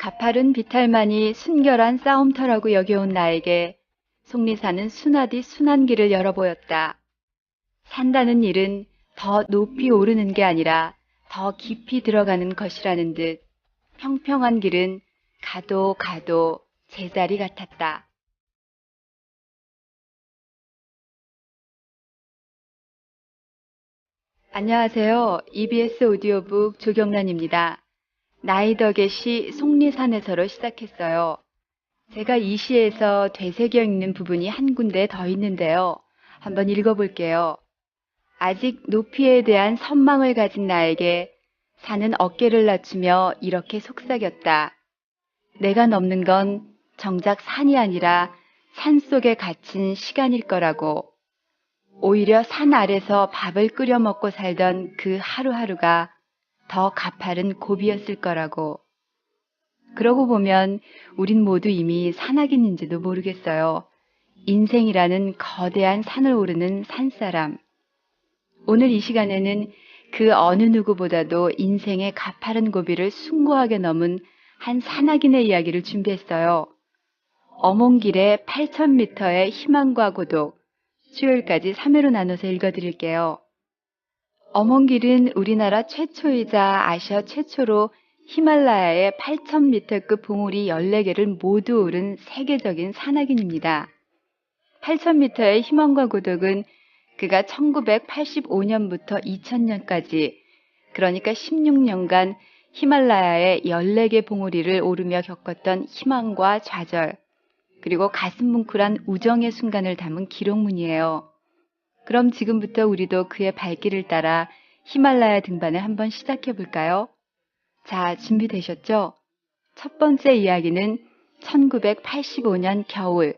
가파른 비탈만이 순결한 싸움터라고 여겨온 나에게 속리산은 순하디 순한 길을 열어 보였다. 산다는 일은 더 높이 오르는 게 아니라 더 깊이 들어가는 것이라는 듯 평평한 길은 가도 가도 제자리 같았다. 안녕하세요. EBS 오디오북 조경란입니다. 나이 덕의 시 속리산에서로 시작했어요. 제가 이 시에서 되새겨 읽는 부분이 한 군데 더 있는데요. 한번 읽어볼게요. 아직 높이에 대한 선망을 가진 나에게 산은 어깨를 낮추며 이렇게 속삭였다. 내가 넘는 건 정작 산이 아니라 산 속에 갇힌 시간일 거라고. 오히려 산 아래서 밥을 끓여 먹고 살던 그 하루하루가 더 가파른 고비였을 거라고. 그러고 보면 우린 모두 이미 산악인인지도 모르겠어요. 인생이라는 거대한 산을 오르는 산사람. 오늘 이 시간에는 그 어느 누구보다도 인생의 가파른 고비를 숭고하게 넘은 한 산악인의 이야기를 준비했어요. 어몽길의 8,000m의 희망과 고독, 수요일까지 3회로 나눠서 읽어드릴게요. 어몽길은 우리나라 최초이자 아시아 최초로 히말라야의 8,000m급 봉우리 14개를 모두 오른 세계적인 산악인입니다. 8,000m의 희망과 고독은 그가 1985년부터 2000년까지, 그러니까 16년간 히말라야의 14개 봉우리를 오르며 겪었던 희망과 좌절, 그리고 가슴 뭉클한 우정의 순간을 담은 기록문이에요. 그럼 지금부터 우리도 그의 발길을 따라 히말라야 등반을 한번 시작해 볼까요? 자, 준비되셨죠? 첫 번째 이야기는 1985년 겨울,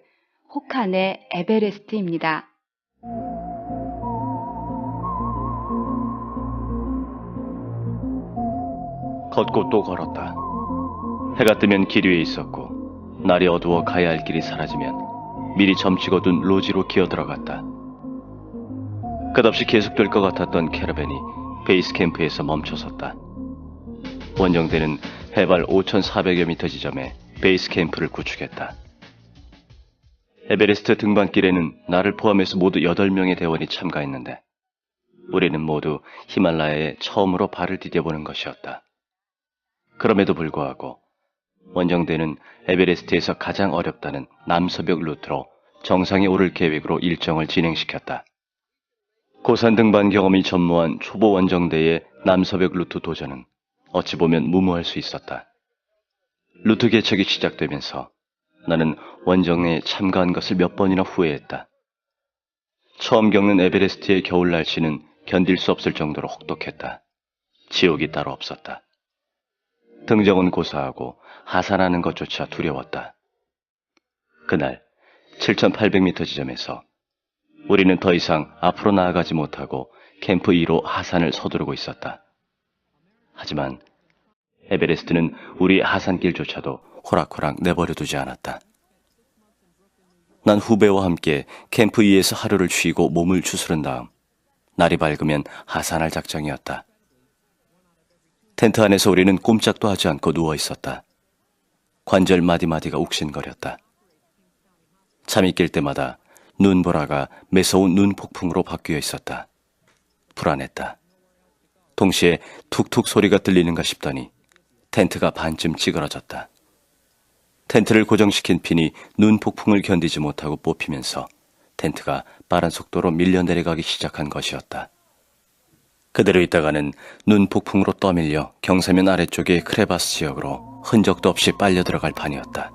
호칸의 에베레스트입니다. 걷고 또 걸었다. 해가 뜨면 길 위에 있었고 날이 어두워 가야 할 길이 사라지면 미리 점치고둔 로지로 기어들어갔다. 끝없이 계속될 것 같았던 캐러밴이 베이스 캠프에서 멈춰섰다. 원정대는 해발 5,400여 미터 지점에 베이스 캠프를 구축했다. 에베레스트 등반길에는 나를 포함해서 모두 8명의 대원이 참가했는데 우리는 모두 히말라야에 처음으로 발을 디뎌보는 것이었다. 그럼에도 불구하고 원정대는 에베레스트에서 가장 어렵다는 남서벽 루트로 정상에 오를 계획으로 일정을 진행시켰다. 고산 등반 경험이 전무한 초보 원정대의 남서벽 루트 도전은 어찌 보면 무모할 수 있었다. 루트 개척이 시작되면서 나는 원정에 참가한 것을 몇 번이나 후회했다. 처음 겪는 에베레스트의 겨울 날씨는 견딜 수 없을 정도로 혹독했다. 지옥이 따로 없었다. 등정은 고사하고 하산하는 것조차 두려웠다. 그날 7,800m 지점에서 우리는 더 이상 앞으로 나아가지 못하고 캠프 2로 하산을 서두르고 있었다. 하지만 에베레스트는 우리 하산길조차도 호락호락 내버려두지 않았다. 난 후배와 함께 캠프 2에서 하루를 쉬고 몸을 추스른 다음 날이 밝으면 하산할 작정이었다. 텐트 안에서 우리는 꼼짝도 하지 않고 누워 있었다. 관절 마디마디가 욱신거렸다. 잠이 깰 때마다 눈보라가 매서운 눈폭풍으로 바뀌어 있었다. 불안했다. 동시에 툭툭 소리가 들리는가 싶더니 텐트가 반쯤 찌그러졌다. 텐트를 고정시킨 핀이 눈폭풍을 견디지 못하고 뽑히면서 텐트가 빠른 속도로 밀려 내려가기 시작한 것이었다. 그대로 있다가는 눈폭풍으로 떠밀려 경사면 아래쪽의 크레바스 지역으로 흔적도 없이 빨려 들어갈 판이었다.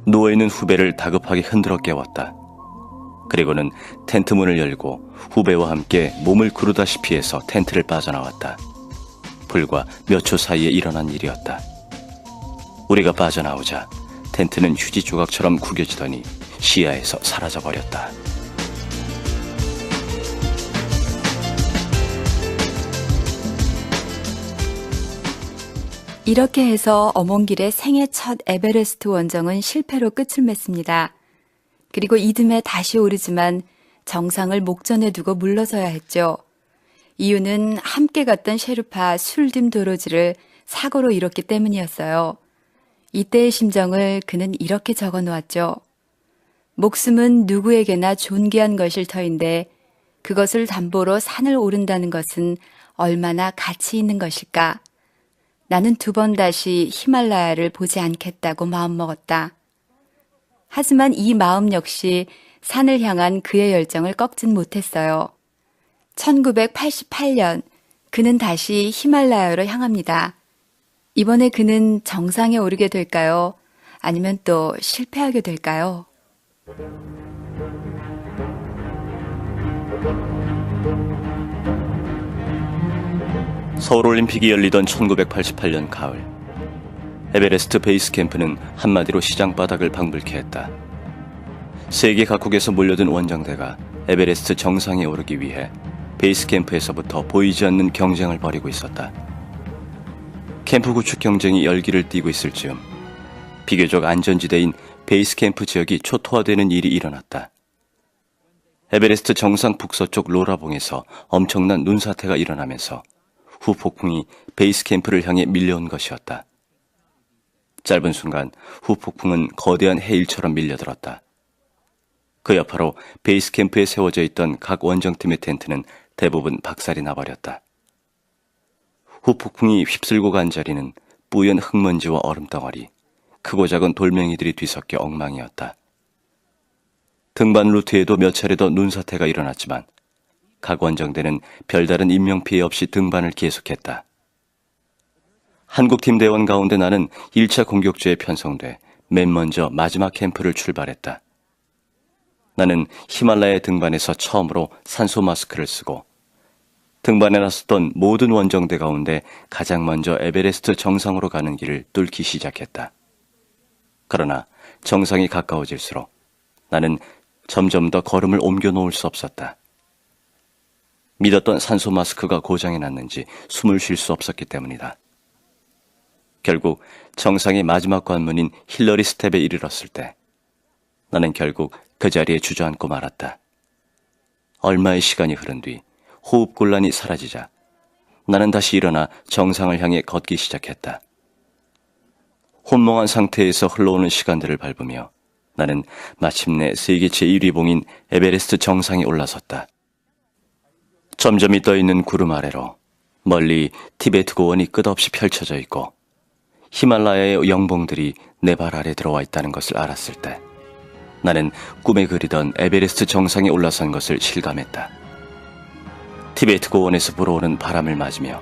누워있는 후배를 다급하게 흔들어 깨웠다. 그리고는 텐트 문을 열고 후배와 함께 몸을 구르다시피 해서 텐트를 빠져나왔다. 불과 몇 초 사이에 일어난 일이었다. 우리가 빠져나오자 텐트는 휴지 조각처럼 구겨지더니 시야에서 사라져버렸다. 이렇게 해서 어몽길의 생애 첫 에베레스트 원정은 실패로 끝을 맺습니다. 그리고 이듬해 다시 오르지만 정상을 목전에 두고 물러서야 했죠. 이유는 함께 갔던 셰르파 술딤 도로지를 사고로 잃었기 때문이었어요. 이때의 심정을 그는 이렇게 적어 놓았죠. 목숨은 누구에게나 존귀한 것일 터인데 그것을 담보로 산을 오른다는 것은 얼마나 가치 있는 것일까? 나는 2번 다시 히말라야를 보지 않겠다고 마음먹었다. 하지만 이 마음 역시 산을 향한 그의 열정을 꺾진 못했어요. 1988년 그는 다시 히말라야로 향합니다. 이번에 그는 정상에 오르게 될까요? 아니면 또 실패하게 될까요? 서울올림픽이 열리던 1988년 가을, 에베레스트 베이스 캠프는 한마디로 시장 바닥을 방불케 했다. 세계 각국에서 몰려든 원정대가 에베레스트 정상에 오르기 위해 베이스 캠프에서부터 보이지 않는 경쟁을 벌이고 있었다. 캠프 구축 경쟁이 열기를 띠고 있을 즈음 비교적 안전지대인 베이스 캠프 지역이 초토화되는 일이 일어났다. 에베레스트 정상 북서쪽 로라봉에서 엄청난 눈사태가 일어나면서 후폭풍이 베이스 캠프를 향해 밀려온 것이었다. 짧은 순간 후폭풍은 거대한 해일처럼 밀려들었다. 그 여파로 베이스 캠프에 세워져 있던 각 원정팀의 텐트는 대부분 박살이 나버렸다. 후폭풍이 휩쓸고 간 자리는 뿌연 흙먼지와 얼음덩어리, 크고 작은 돌멩이들이 뒤섞여 엉망이었다. 등반 루트에도 몇 차례 더 눈사태가 일어났지만 각 원정대는 별다른 인명피해 없이 등반을 계속했다. 한국팀 대원 가운데 나는 1차 공격주에 편성돼 맨 먼저 마지막 캠프를 출발했다. 나는 히말라야 등반에서 처음으로 산소 마스크를 쓰고 등반에 나섰던 모든 원정대 가운데 가장 먼저 에베레스트 정상으로 가는 길을 뚫기 시작했다. 그러나 정상이 가까워질수록 나는 점점 더 걸음을 옮겨 놓을 수 없었다. 믿었던 산소 마스크가 고장이 났는지 숨을 쉴 수 없었기 때문이다. 결국 정상의 마지막 관문인 힐러리 스텝에 이르렀을 때 나는 결국 그 자리에 주저앉고 말았다. 얼마의 시간이 흐른 뒤 호흡곤란이 사라지자 나는 다시 일어나 정상을 향해 걷기 시작했다. 혼몽한 상태에서 흘러오는 시간들을 밟으며 나는 마침내 세계 제1위봉인 에베레스트 정상에 올라섰다. 점점이 떠있는 구름 아래로 멀리 티베트 고원이 끝없이 펼쳐져 있고 히말라야의 영봉들이 내 발 아래 들어와 있다는 것을 알았을 때 나는 꿈에 그리던 에베레스트 정상에 올라선 것을 실감했다. 티베트 고원에서 불어오는 바람을 맞으며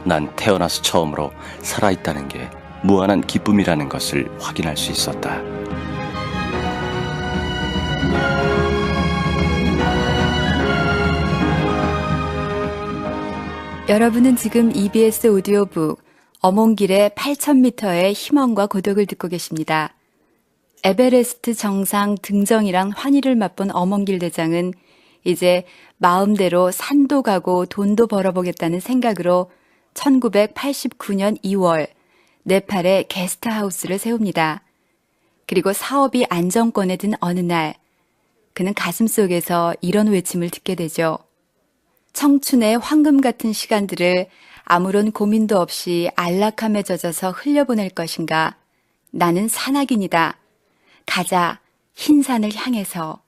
난 태어나서 처음으로 살아있다는 게 무한한 기쁨이라는 것을 확인할 수 있었다. 여러분은 지금 EBS 오디오북 어몽길의 8,000m의 희망과 고독을 듣고 계십니다. 에베레스트 정상 등정이랑 환희를 맛본 어몽길 대장은 이제 마음대로 산도 가고 돈도 벌어보겠다는 생각으로 1989년 2월 네팔에 게스트하우스를 세웁니다. 그리고 사업이 안정권에 든 어느 날 그는 가슴속에서 이런 외침을 듣게 되죠. 청춘의 황금 같은 시간들을 아무런 고민도 없이 안락함에 젖어서 흘려보낼 것인가? 나는 산악인이다. 가자, 흰 산을 향해서.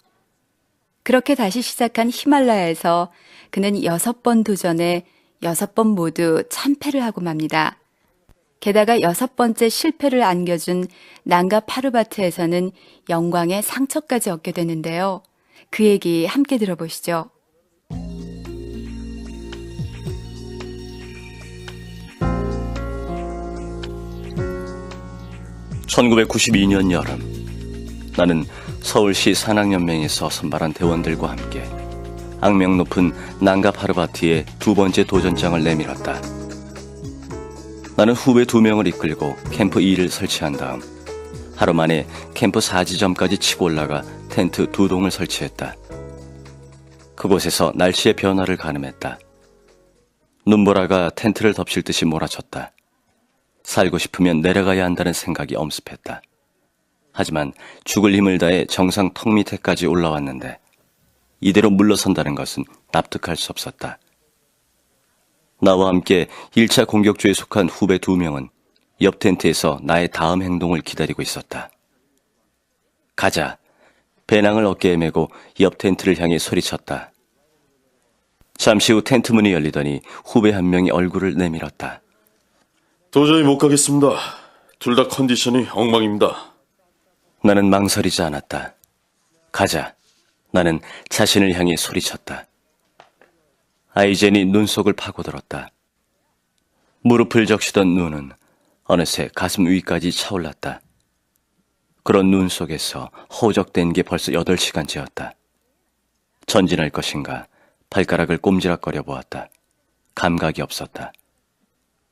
그렇게 다시 시작한 히말라야에서 그는 6번 도전에 6번 모두 참패를 하고 맙니다. 게다가 6번째 실패를 안겨준 난가 파르바트에서는 영광의 상처까지 얻게 되는데요. 그 얘기 함께 들어보시죠. 1992년 여름, 나는 서울시 산악연맹에서 선발한 대원들과 함께 악명 높은 난가 파르바티의 2번째 도전장을 내밀었다. 나는 후배 2명을 이끌고 캠프 2를 설치한 다음 하루 만에 캠프 4지점까지 치고 올라가 텐트 2동을 설치했다. 그곳에서 날씨의 변화를 가늠했다. 눈보라가 텐트를 덮칠 듯이 몰아쳤다. 살고 싶으면 내려가야 한다는 생각이 엄습했다. 하지만 죽을 힘을 다해 정상 턱 밑에까지 올라왔는데 이대로 물러선다는 것은 납득할 수 없었다. 나와 함께 1차 공격조에 속한 후배 2명은 옆 텐트에서 나의 다음 행동을 기다리고 있었다. 가자. 배낭을 어깨에 메고 옆 텐트를 향해 소리쳤다. 잠시 후 텐트 문이 열리더니 후배 한 명이 얼굴을 내밀었다. 도저히 못 가겠습니다. 둘 다 컨디션이 엉망입니다. 나는 망설이지 않았다. 가자. 나는 자신을 향해 소리쳤다. 아이젠이 눈속을 파고들었다. 무릎을 적시던 눈은 어느새 가슴 위까지 차올랐다. 그런 눈 속에서 허우적댄 게 벌써 8시간째였다. 전진할 것인가 발가락을 꼼지락거려 보았다. 감각이 없었다.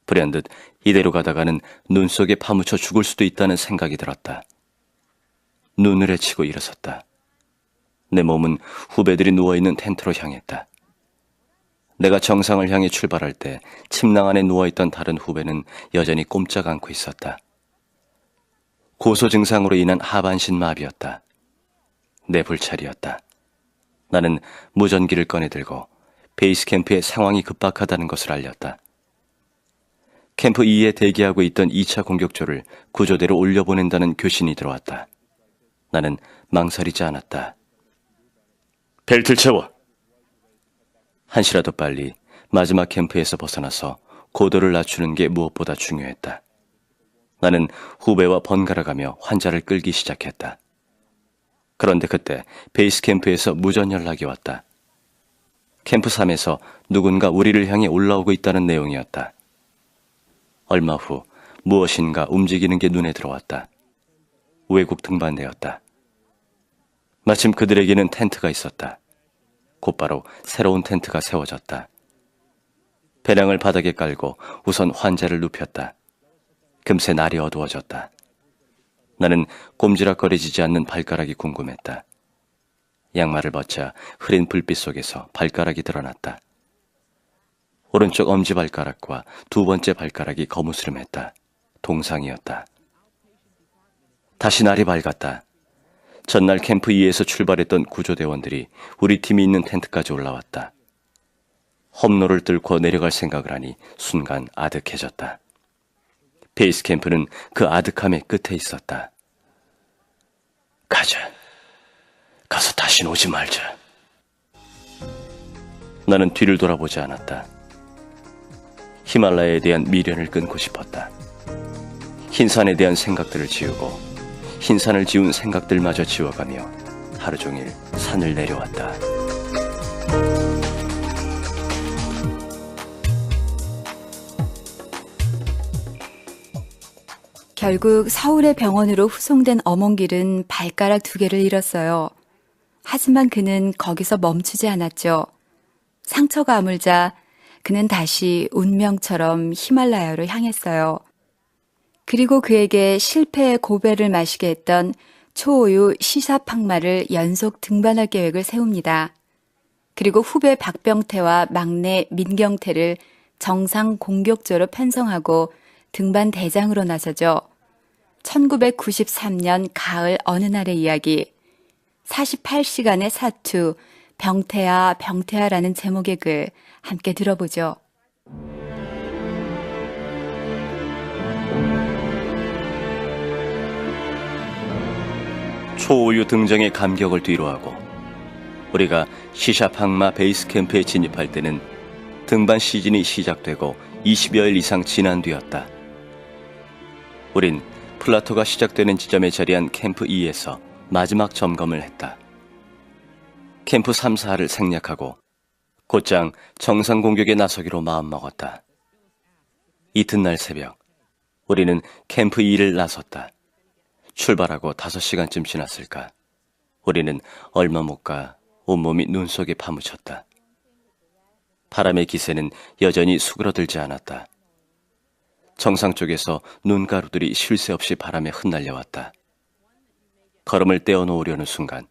불현듯 이대로 가다가는 눈 속에 파묻혀 죽을 수도 있다는 생각이 들었다. 눈을 헤치고 일어섰다. 내 몸은 후배들이 누워있는 텐트로 향했다. 내가 정상을 향해 출발할 때 침낭 안에 누워있던 다른 후배는 여전히 꼼짝 않고 있었다. 고소 증상으로 인한 하반신 마비였다. 내 불찰이었다. 나는 무전기를 꺼내들고 베이스 캠프의 상황이 급박하다는 것을 알렸다. 캠프 2에 대기하고 있던 2차 공격조를 구조대로 올려보낸다는 교신이 들어왔다. 나는 망설이지 않았다. 벨트를 채워. 한시라도 빨리 마지막 캠프에서 벗어나서 고도를 낮추는 게 무엇보다 중요했다. 나는 후배와 번갈아가며 환자를 끌기 시작했다. 그런데 그때 베이스 캠프에서 무전 연락이 왔다. 캠프 3에서 누군가 우리를 향해 올라오고 있다는 내용이었다. 얼마 후 무엇인가 움직이는 게 눈에 들어왔다. 외국 등반대였다. 마침 그들에게는 텐트가 있었다. 곧바로 새로운 텐트가 세워졌다. 배낭을 바닥에 깔고 우선 환자를 눕혔다. 금세 날이 어두워졌다. 나는 꼼지락거리지 않는 발가락이 궁금했다. 양말을 벗자 흐린 불빛 속에서 발가락이 드러났다. 오른쪽 엄지발가락과 두 번째 발가락이 거무스름했다. 동상이었다. 다시 날이 밝았다. 전날 캠프 2에서 출발했던 구조대원들이 우리 팀이 있는 텐트까지 올라왔다. 험로를 뚫고 내려갈 생각을 하니 순간 아득해졌다. 베이스 캠프는 그 아득함의 끝에 있었다. 가자. 가서 다시는 오지 말자. 나는 뒤를 돌아보지 않았다. 히말라야에 대한 미련을 끊고 싶었다. 흰산에 대한 생각들을 지우고 흰산을 지운 생각들마저 지워가며 하루 종일 산을 내려왔다. 결국 서울의 병원으로 후송된 어몽길은 발가락 2개를 잃었어요. 하지만 그는 거기서 멈추지 않았죠. 상처가 아물자 그는 다시 운명처럼 히말라야로 향했어요. 그리고 그에게 실패의 고배를 마시게 했던 초오유 시사팍마를 연속 등반할 계획을 세웁니다. 그리고 후배 박병태와 막내 민경태를 정상 공격조로 편성하고 등반 대장으로 나서죠. 1993년 가을 어느 날의 이야기, 48시간의 사투, 병태야라는 제목의 글 함께 들어보죠. 초우유 등정의 감격을 뒤로하고 우리가 시샤팍마 베이스 캠프에 진입할 때는 등반 시즌이 시작되고 20여일 이상 지난 뒤였다. 우린 플라토가 시작되는 지점에 자리한 캠프 2에서 마지막 점검을 했다. 캠프 3, 4를 생략하고 곧장 정상 공격에 나서기로 마음먹었다. 이튿날 새벽, 우리는 캠프 2를 나섰다. 출발하고 5시간쯤 지났을까. 우리는 얼마 못 가 온몸이 눈 속에 파묻혔다. 바람의 기세는 여전히 수그러들지 않았다. 정상 쪽에서 눈가루들이 쉴 새 없이 바람에 흩날려왔다. 걸음을 떼어놓으려는 순간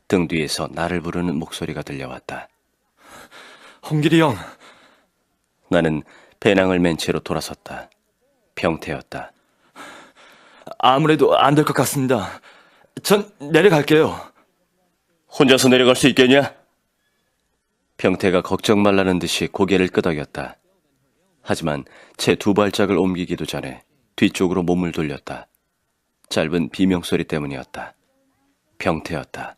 등 뒤에서 나를 부르는 목소리가 들려왔다. 홍길이 형. 나는 배낭을 맨 채로 돌아섰다. 병태였다. 아무래도 안 될 것 같습니다. 전 내려갈게요. 혼자서 내려갈 수 있겠냐? 병태가 걱정 말라는 듯이 고개를 끄덕였다. 하지만 제 두 발짝을 옮기기도 전에 뒤쪽으로 몸을 돌렸다. 짧은 비명소리 때문이었다. 병태였다.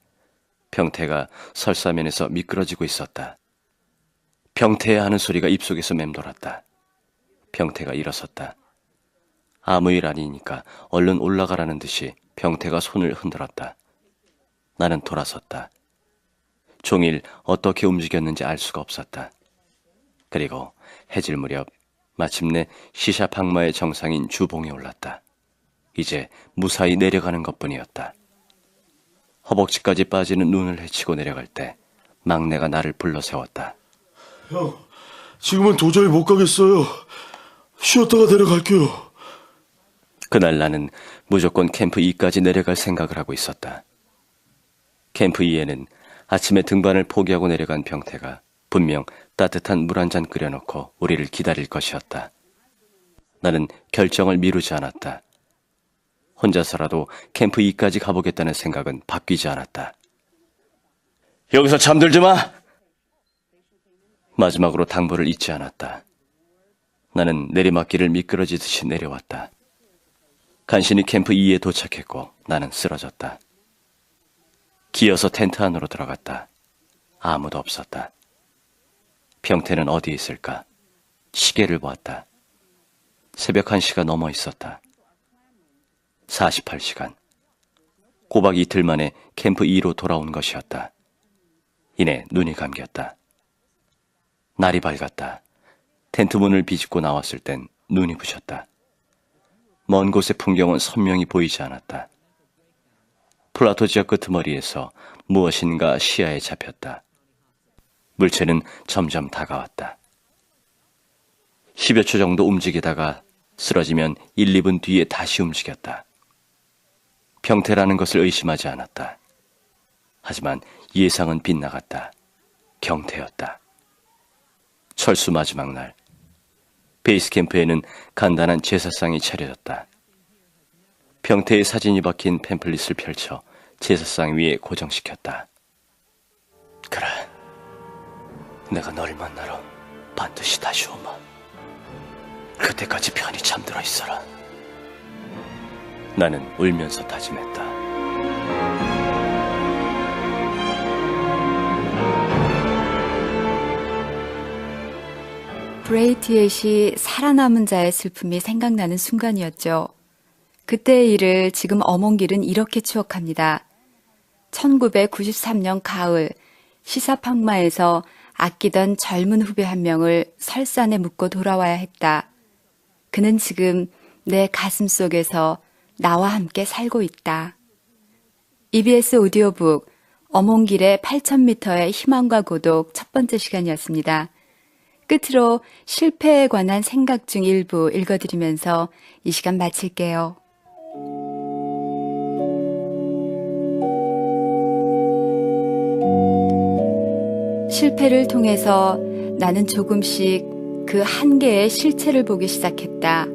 병태가 설사면에서 미끄러지고 있었다. 병태야 하는 소리가 입속에서 맴돌았다. 병태가 일어섰다. 아무 일 아니니까 얼른 올라가라는 듯이 병태가 손을 흔들었다. 나는 돌아섰다. 종일 어떻게 움직였는지 알 수가 없었다. 그리고 해질 무렵 마침내 시샤팡마의 정상인 주봉에 올랐다. 이제 무사히 내려가는 것뿐이었다. 허벅지까지 빠지는 눈을 헤치고 내려갈 때 막내가 나를 불러 세웠다. 형, 지금은 도저히 못 가겠어요. 쉬었다가 내려갈게요. 그날 나는 무조건 캠프 2까지 내려갈 생각을 하고 있었다. 캠프 2에는 아침에 등반을 포기하고 내려간 병태가 분명 따뜻한 물 한 잔 끓여놓고 우리를 기다릴 것이었다. 나는 결정을 미루지 않았다. 혼자서라도 캠프 2까지 가보겠다는 생각은 바뀌지 않았다. 여기서 잠들지 마! 마지막으로 당부를 잊지 않았다. 나는 내리막길을 미끄러지듯이 내려왔다. 간신히 캠프 2에 도착했고 나는 쓰러졌다. 기어서 텐트 안으로 들어갔다. 아무도 없었다. 병태는 어디에 있을까? 시계를 보았다. 새벽 1시가 넘어 있었다. 48시간. 꼬박 이틀 만에 캠프 2로 돌아온 것이었다. 이내 눈이 감겼다. 날이 밝았다. 텐트 문을 비집고 나왔을 땐 눈이 부셨다. 먼 곳의 풍경은 선명히 보이지 않았다. 플라토 지역 끄트머리에서 무엇인가 시야에 잡혔다. 물체는 점점 다가왔다. 10여 초 정도 움직이다가 쓰러지면 1, 2분 뒤에 다시 움직였다. 병태라는 것을 의심하지 않았다. 하지만 예상은 빗나갔다. 경태였다. 철수 마지막 날, 베이스 캠프에는 간단한 제사상이 차려졌다. 병태의 사진이 박힌 팸플릿을 펼쳐 제사상 위에 고정시켰다. 그래, 내가 널 만나러 반드시 다시 오마. 그때까지 편히 잠들어 있어라. 나는 울면서 다짐했다. 브레이티엣이 살아남은 자의 슬픔이 생각나는 순간이었죠. 그때의 일을 지금 어몽길은 이렇게 추억합니다. 1993년 가을 시사팡마에서 아끼던 젊은 후배 한 명을 설산에 묻고 돌아와야 했다. 그는 지금 내 가슴 속에서 나와 함께 살고 있다. EBS 오디오북 어몽길의 8,000m의 희망과 고독 첫 번째 시간이었습니다. 끝으로 실패에 관한 생각 중 일부 읽어드리면서 이 시간 마칠게요. 실패를 통해서 나는 조금씩 그 한계의 실체를 보기 시작했다.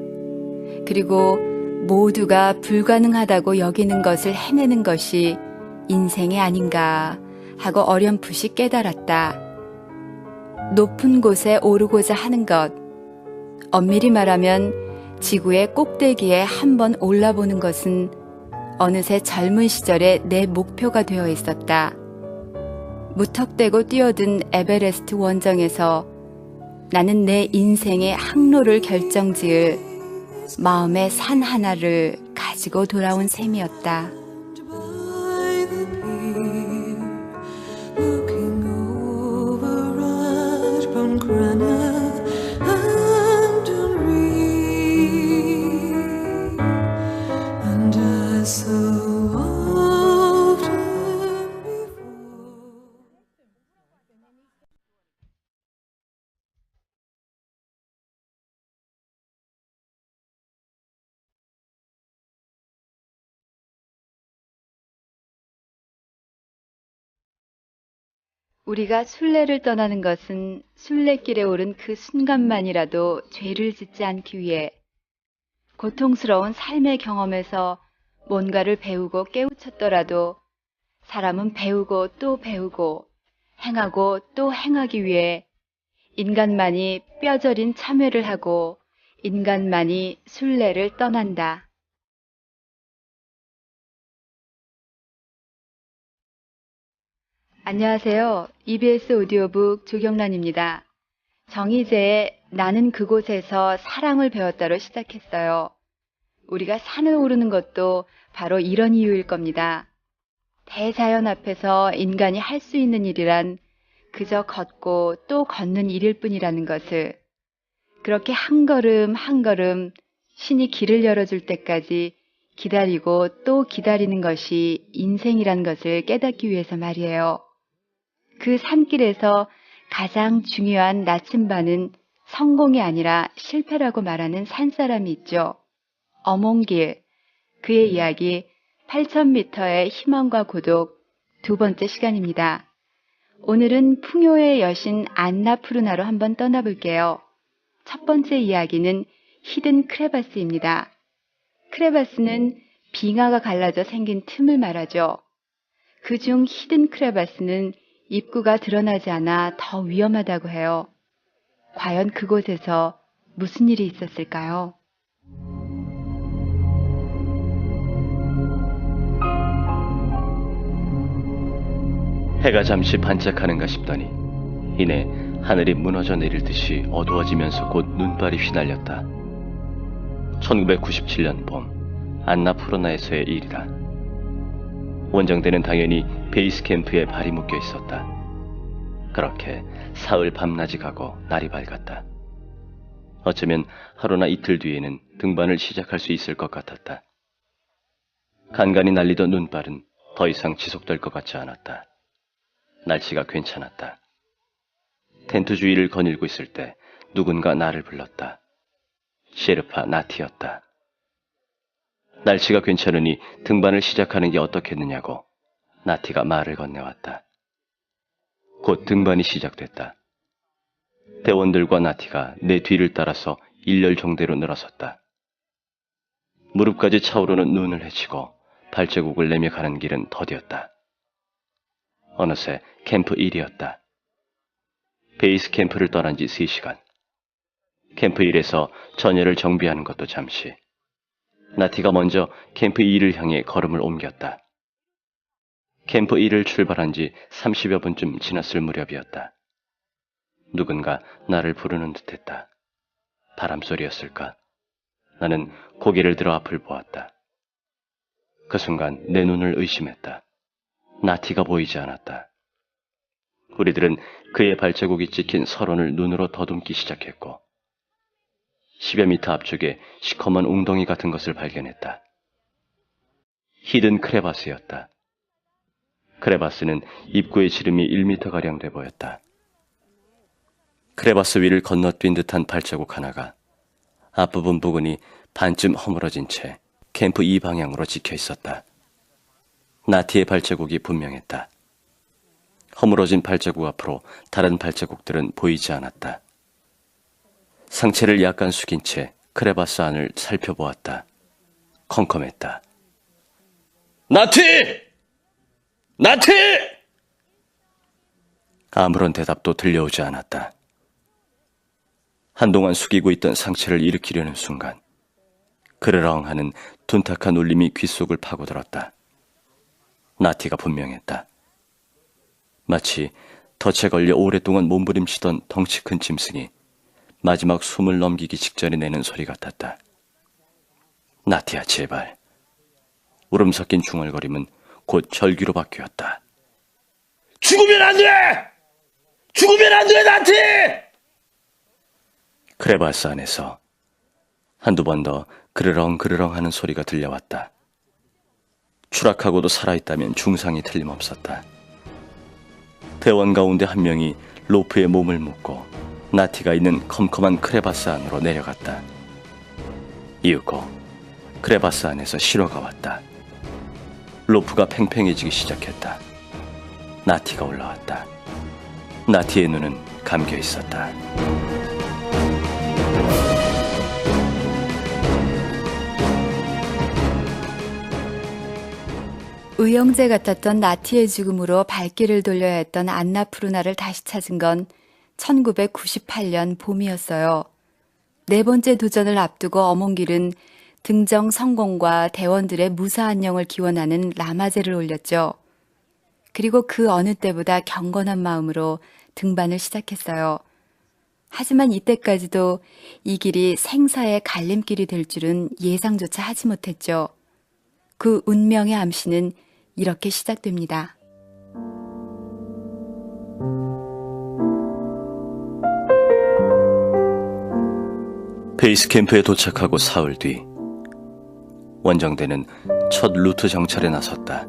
그리고 모두가 불가능하다고 여기는 것을 해내는 것이 인생이 아닌가 하고 어렴풋이 깨달았다. 높은 곳에 오르고자 하는 것, 엄밀히 말하면 지구의 꼭대기에 한번 올라보는 것은 어느새 젊은 시절의 내 목표가 되어 있었다. 무턱대고 뛰어든 에베레스트 원정에서 나는 내 인생의 항로를 결정지을 마음의 산 하나를 가지고 돌아온 셈이었다. 우리가 순례를 떠나는 것은 순례길에 오른 그 순간만이라도 죄를 짓지 않기 위해 고통스러운 삶의 경험에서 뭔가를 배우고 깨우쳤더라도 사람은 배우고 또 배우고 행하고 또 행하기 위해 인간만이 뼈저린 참회를 하고 인간만이 순례를 떠난다. 안녕하세요. EBS 오디오북 조경란입니다. 정희재의 나는 그곳에서 사랑을 배웠다로 시작했어요. 우리가 산을 오르는 것도 바로 이런 이유일 겁니다. 대자연 앞에서 인간이 할 수 있는 일이란 그저 걷고 또 걷는 일일 뿐이라는 것을, 그렇게 한 걸음 한 걸음 신이 길을 열어줄 때까지 기다리고 또 기다리는 것이 인생이란 것을 깨닫기 위해서 말이에요. 그 산길에서 가장 중요한 나침반은 성공이 아니라 실패라고 말하는 산사람이 있죠. 어몽길, 그의 이야기 8,000m의 희망과 고독 두 번째 시간입니다. 오늘은 풍요의 여신 안나푸르나로 한번 떠나볼게요. 첫 번째 이야기는 히든 크레바스입니다. 크레바스는 빙하가 갈라져 생긴 틈을 말하죠. 그중 히든 크레바스는 입구가 드러나지 않아 더 위험하다고 해요. 과연 그곳에서 무슨 일이 있었을까요? 해가 잠시 반짝하는가 싶더니 이내 하늘이 무너져 내릴 듯이 어두워지면서 곧 눈발이 휘날렸다. 1997년 봄 안나푸르나에서의 일이다. 원정대는 당연히 베이스 캠프에 발이 묶여 있었다. 그렇게 사흘 밤낮이 가고 날이 밝았다. 어쩌면 하루나 이틀 뒤에는 등반을 시작할 수 있을 것 같았다. 간간히 날리던 눈발은 더 이상 지속될 것 같지 않았다. 날씨가 괜찮았다. 텐트 주위를 거닐고 있을 때 누군가 나를 불렀다. 셰르파 나티였다. 날씨가 괜찮으니 등반을 시작하는 게 어떻겠느냐고 나티가 말을 건네왔다. 곧 등반이 시작됐다. 대원들과 나티가 내 뒤를 따라서 일렬종대로 늘어섰다. 무릎까지 차오르는 눈을 헤치고 발자국을 내며 가는 길은 더디었다. 어느새 캠프 1이었다. 베이스 캠프를 떠난 지 3시간. 캠프 1에서 전열을 정비하는 것도 잠시. 나티가 먼저 캠프 2를 향해 걸음을 옮겼다. 캠프 1을 출발한 지 30여 분쯤 지났을 무렵이었다. 누군가 나를 부르는 듯했다. 바람소리였을까? 나는 고개를 들어 앞을 보았다. 그 순간 내 눈을 의심했다. 나티가 보이지 않았다. 우리들은 그의 발자국이 찍힌 서론을 눈으로 더듬기 시작했고 10여 미터 앞쪽에 시커먼 웅덩이 같은 것을 발견했다. 히든 크레바스였다. 크레바스는 입구의 지름이 1미터가량 돼 보였다. 크레바스 위를 건너뛴 듯한 발자국 하나가 앞부분 부근이 반쯤 허물어진 채 캠프 2 방향으로 찍혀 있었다. 나티의 발자국이 분명했다. 허물어진 발자국 앞으로 다른 발자국들은 보이지 않았다. 상체를 약간 숙인 채 크레바스 안을 살펴보았다. 컴컴했다. 나티! 나티! 아무런 대답도 들려오지 않았다. 한동안 숙이고 있던 상체를 일으키려는 순간 그르렁 하는 둔탁한 울림이 귓속을 파고들었다. 나티가 분명했다. 마치 덫에 걸려 오랫동안 몸부림치던 덩치 큰 짐승이 마지막 숨을 넘기기 직전에 내는 소리 같았다. 나티야, 제발. 울음 섞인 중얼거림은 곧 절규로 바뀌었다. 죽으면 안 돼! 죽으면 안 돼, 나티! 크레바스 안에서 한두 번 더 그르렁 하는 소리가 들려왔다. 추락하고도 살아있다면 중상이 틀림없었다. 대원 가운데 한 명이 로프에 몸을 묶고 나티가 있는 컴컴한 크레바스 안으로 내려갔다. 이윽고 크레바스 안에서 신호가 왔다. 로프가 팽팽해지기 시작했다. 나티가 올라왔다. 나티의 눈은 감겨 있었다. 의형제 같았던 나티의 죽음으로 발길을 돌려야 했던 안나푸르나를 다시 찾은 건 1998년 봄이었어요. 네 번째 도전을 앞두고 어몽길은 등정 성공과 대원들의 무사 안녕을 기원하는 라마제를 올렸죠. 그리고 그 어느 때보다 경건한 마음으로 등반을 시작했어요. 하지만 이때까지도 이 길이 생사의 갈림길이 될 줄은 예상조차 하지 못했죠. 그 운명의 암시는 이렇게 시작됩니다. 베이스 캠프에 도착하고 사흘 뒤 원정대는 첫 루트 정찰에 나섰다.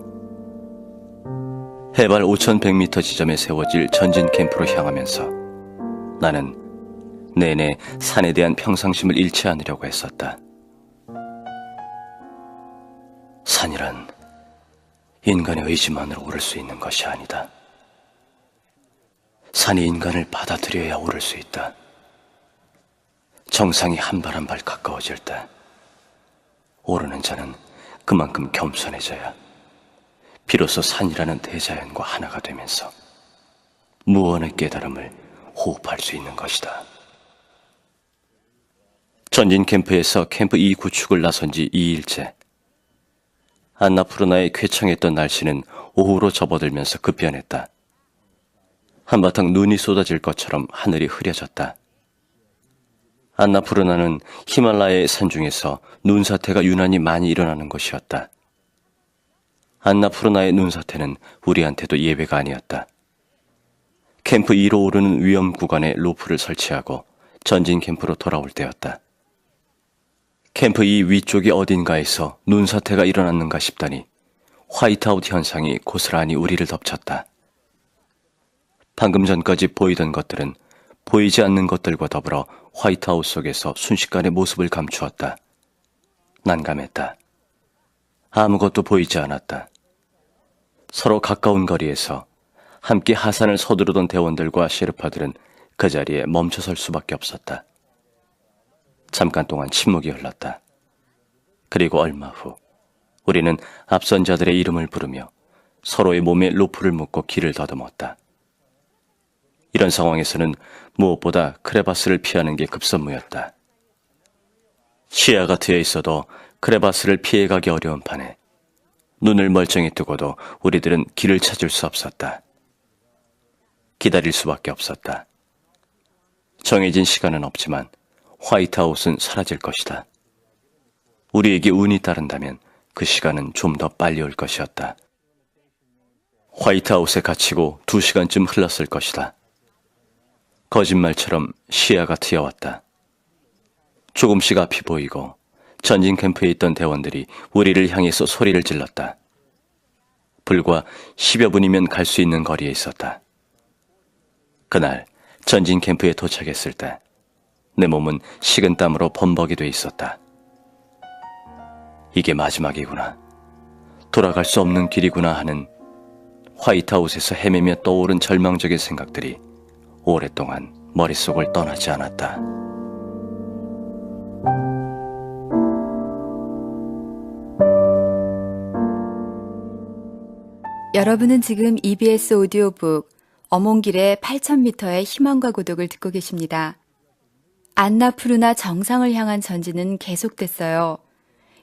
해발 5,100m 지점에 세워질 전진 캠프로 향하면서 나는 내내 산에 대한 평상심을 잃지 않으려고 했었다. 산이란 인간의 의지만으로 오를 수 있는 것이 아니다. 산이 인간을 받아들여야 오를 수 있다. 정상이 한 발 한 발 가까워질 때 오르는 자는 그만큼 겸손해져야 비로소 산이라는 대자연과 하나가 되면서 무언의 깨달음을 호흡할 수 있는 것이다. 전진 캠프에서 캠프 2 구축을 나선 지 2일째. 안나푸르나의 쾌청했던 날씨는 오후로 접어들면서 급변했다. 한바탕 눈이 쏟아질 것처럼 하늘이 흐려졌다. 안나푸르나는 히말라야의 산 중에서 눈사태가 유난히 많이 일어나는 곳이었다. 안나푸르나의 눈사태는 우리한테도 예외가 아니었다. 캠프 2로 오르는 위험 구간에 로프를 설치하고 전진 캠프로 돌아올 때였다. 캠프 2 위쪽이 어딘가에서 눈사태가 일어났는가 싶다니 화이트아웃 현상이 고스란히 우리를 덮쳤다. 방금 전까지 보이던 것들은 보이지 않는 것들과 더불어 화이트아웃 속에서 순식간에 모습을 감추었다. 난감했다. 아무것도 보이지 않았다. 서로 가까운 거리에서 함께 하산을 서두르던 대원들과 셰르파들은 그 자리에 멈춰설 수밖에 없었다. 잠깐 동안 침묵이 흘렀다. 그리고 얼마 후 우리는 앞선 자들의 이름을 부르며 서로의 몸에 로프를 묶고 길을 더듬었다. 이런 상황에서는 무엇보다 크레바스를 피하는 게 급선무였다. 시야가 트여 있어도 크레바스를 피해가기 어려운 판에 눈을 멀쩡히 뜨고도 우리들은 길을 찾을 수 없었다. 기다릴 수밖에 없었다. 정해진 시간은 없지만 화이트아웃은 사라질 것이다. 우리에게 운이 따른다면 그 시간은 좀 더 빨리 올 것이었다. 화이트아웃에 갇히고 2시간쯤 흘렀을 것이다. 거짓말처럼 시야가 트여왔다. 조금씩 앞이 보이고 전진 캠프에 있던 대원들이 우리를 향해서 소리를 질렀다. 불과 10여 분이면 갈 수 있는 거리에 있었다. 그날 전진 캠프에 도착했을 때 내 몸은 식은땀으로 범벅이 돼 있었다. 이게 마지막이구나. 돌아갈 수 없는 길이구나 하는 화이트아웃에서 헤매며 떠오른 절망적인 생각들이 오랫동안 머릿속을 떠나지 않았다. 여러분은 지금 EBS 오디오북 어몽길의 8,000m의 희망과 고독을 듣고 계십니다. 안나푸르나 정상을 향한 전진은 계속됐어요.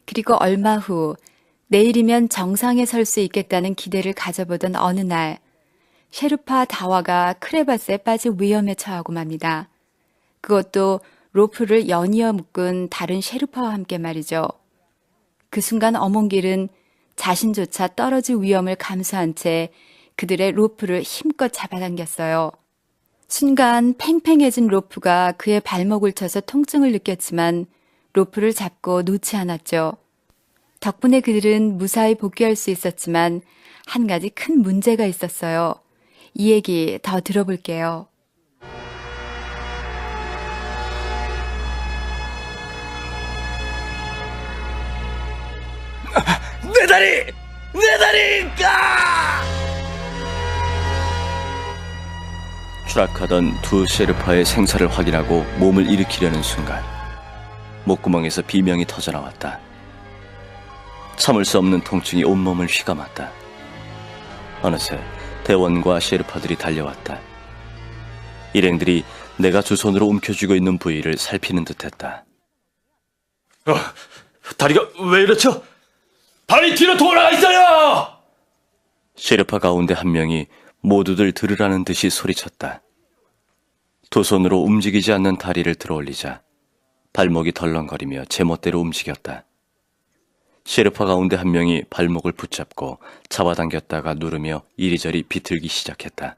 그리고 얼마 후 내일이면 정상에 설 수 있겠다는 기대를 가져보던 어느 날 셰르파 다와가 크레바스에 빠질 위험에 처하고 맙니다. 그것도 로프를 연이어 묶은 다른 셰르파와 함께 말이죠. 그 순간 어몽길은 자신조차 떨어질 위험을 감수한 채 그들의 로프를 힘껏 잡아당겼어요. 순간 팽팽해진 로프가 그의 발목을 쳐서 통증을 느꼈지만 로프를 잡고 놓지 않았죠. 덕분에 그들은 무사히 복귀할 수 있었지만 한 가지 큰 문제가 있었어요. 이 얘기 더 들어볼게요. 내 다리! 내 다리! 추락하던 두 셰르파의 생사를 확인하고 몸을 일으키려는 순간 목구멍에서 비명이 터져나왔다. 참을 수 없는 통증이 온몸을 휘감았다. 어느새 대원과 셰르파들이 달려왔다. 일행들이 내가 두 손으로 움켜쥐고 있는 부위를 살피는 듯했다. 다리가 왜 이렇죠? 다리 뒤로 돌아가 있어요! 셰르파 가운데 한 명이 모두들 들으라는 듯이 소리쳤다. 두 손으로 움직이지 않는 다리를 들어올리자 발목이 덜렁거리며 제멋대로 움직였다. 셰르파 가운데 한 명이 발목을 붙잡고 잡아당겼다가 누르며 이리저리 비틀기 시작했다.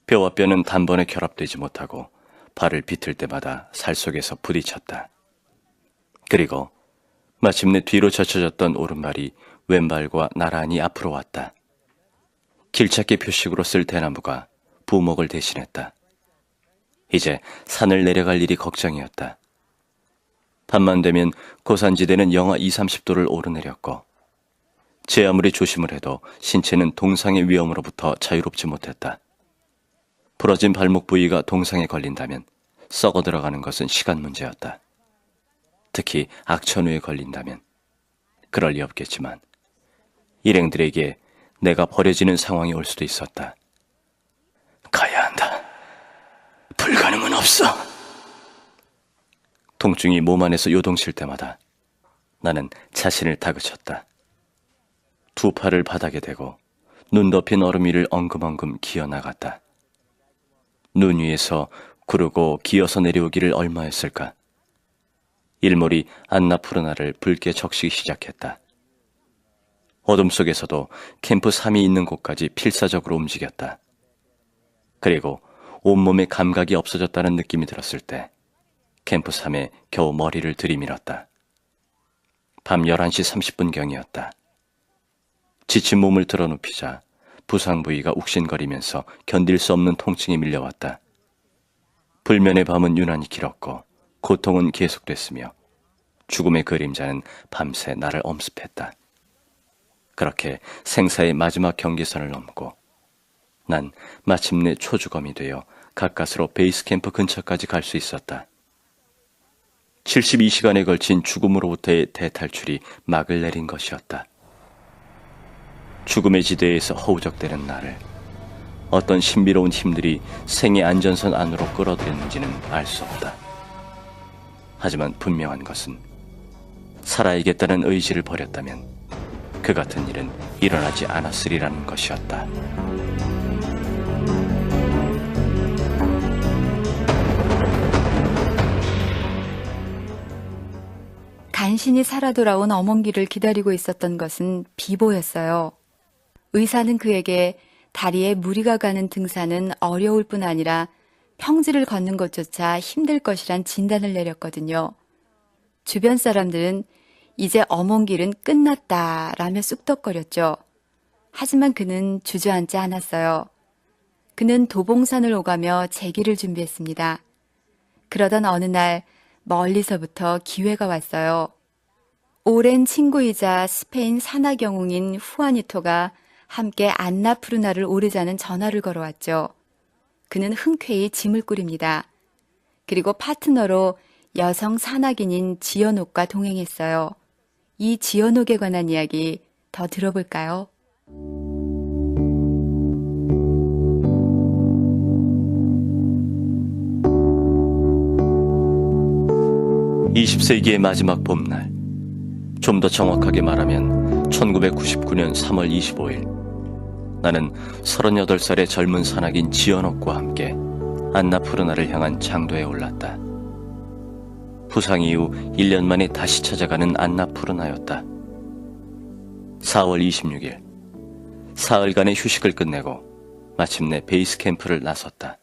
뼈와 뼈는 단번에 결합되지 못하고 발을 비틀 때마다 살 속에서 부딪혔다. 그리고 마침내 뒤로 젖혀졌던 오른발이 왼발과 나란히 앞으로 왔다. 길찾기 표식으로 쓸 대나무가 부목을 대신했다. 이제 산을 내려갈 일이 걱정이었다. 밤만 되면 고산지대는 영하 20-30도를 오르내렸고 제 아무리 조심을 해도 신체는 동상의 위험으로부터 자유롭지 못했다. 부러진 발목 부위가 동상에 걸린다면 썩어 들어가는 것은 시간 문제였다. 특히 악천후에 걸린다면 그럴 리 없겠지만 일행들에게 내가 버려지는 상황이 올 수도 있었다. 가야 한다. 불가능은 없어. 통증이 몸 안에서 요동칠 때마다 나는 자신을 다그쳤다. 두 팔을 바닥에 대고 눈 덮인 얼음 위를 엉금엉금 기어나갔다. 눈 위에서 구르고 기어서 내려오기를 얼마였을까. 일몰이 안나푸르나를 붉게 적시기 시작했다. 어둠 속에서도 캠프 3이 있는 곳까지 필사적으로 움직였다. 그리고 온몸에 감각이 없어졌다는 느낌이 들었을 때 캠프 3에 겨우 머리를 들이밀었다. 밤 11시 30분경이었다. 지친 몸을 드러눕히자 부상 부위가 욱신거리면서 견딜 수 없는 통증이 밀려왔다. 불면의 밤은 유난히 길었고 고통은 계속됐으며 죽음의 그림자는 밤새 나를 엄습했다. 그렇게 생사의 마지막 경계선을 넘고 난 마침내 초주검이 되어 가까스로 베이스 캠프 근처까지 갈 수 있었다. 72시간에 걸친 죽음으로부터의 대탈출이 막을 내린 것이었다. 죽음의 지대에서 허우적대는 나를 어떤 신비로운 힘들이 생의 안전선 안으로 끌어들였는지는 알 수 없다. 하지만 분명한 것은 살아야겠다는 의지를 버렸다면 그 같은 일은 일어나지 않았으리라는 것이었다. 간신히 살아 돌아온 어몽기를 기다리고 있었던 것은 비보였어요. 의사는 그에게 다리에 무리가 가는 등산은 어려울 뿐 아니라 평지를 걷는 것조차 힘들 것이란 진단을 내렸거든요. 주변 사람들은 이제 어몽길은 끝났다라며 쑥덕거렸죠. 하지만 그는 주저앉지 않았어요. 그는 도봉산을 오가며 재기를 준비했습니다. 그러던 어느 날 멀리서부터 기회가 왔어요. 오랜 친구이자 스페인 산악영웅인 후아니토가 함께 안나푸르나를 오르자는 전화를 걸어왔죠. 그는 흔쾌히 짐을 꾸립니다. 그리고 파트너로 여성 산악인인 지연옥과 동행했어요. 이 지연옥에 관한 이야기 더 들어볼까요? 20세기의 마지막 봄날, 좀 더 정확하게 말하면 1999년 3월 25일, 나는 38살의 젊은 산악인 지연옥과 함께 안나푸르나를 향한 장도에 올랐다. 부상 이후 1년 만에 다시 찾아가는 안나푸르나였다. 4월 26일, 사흘간의 휴식을 끝내고 마침내 베이스 캠프를 나섰다.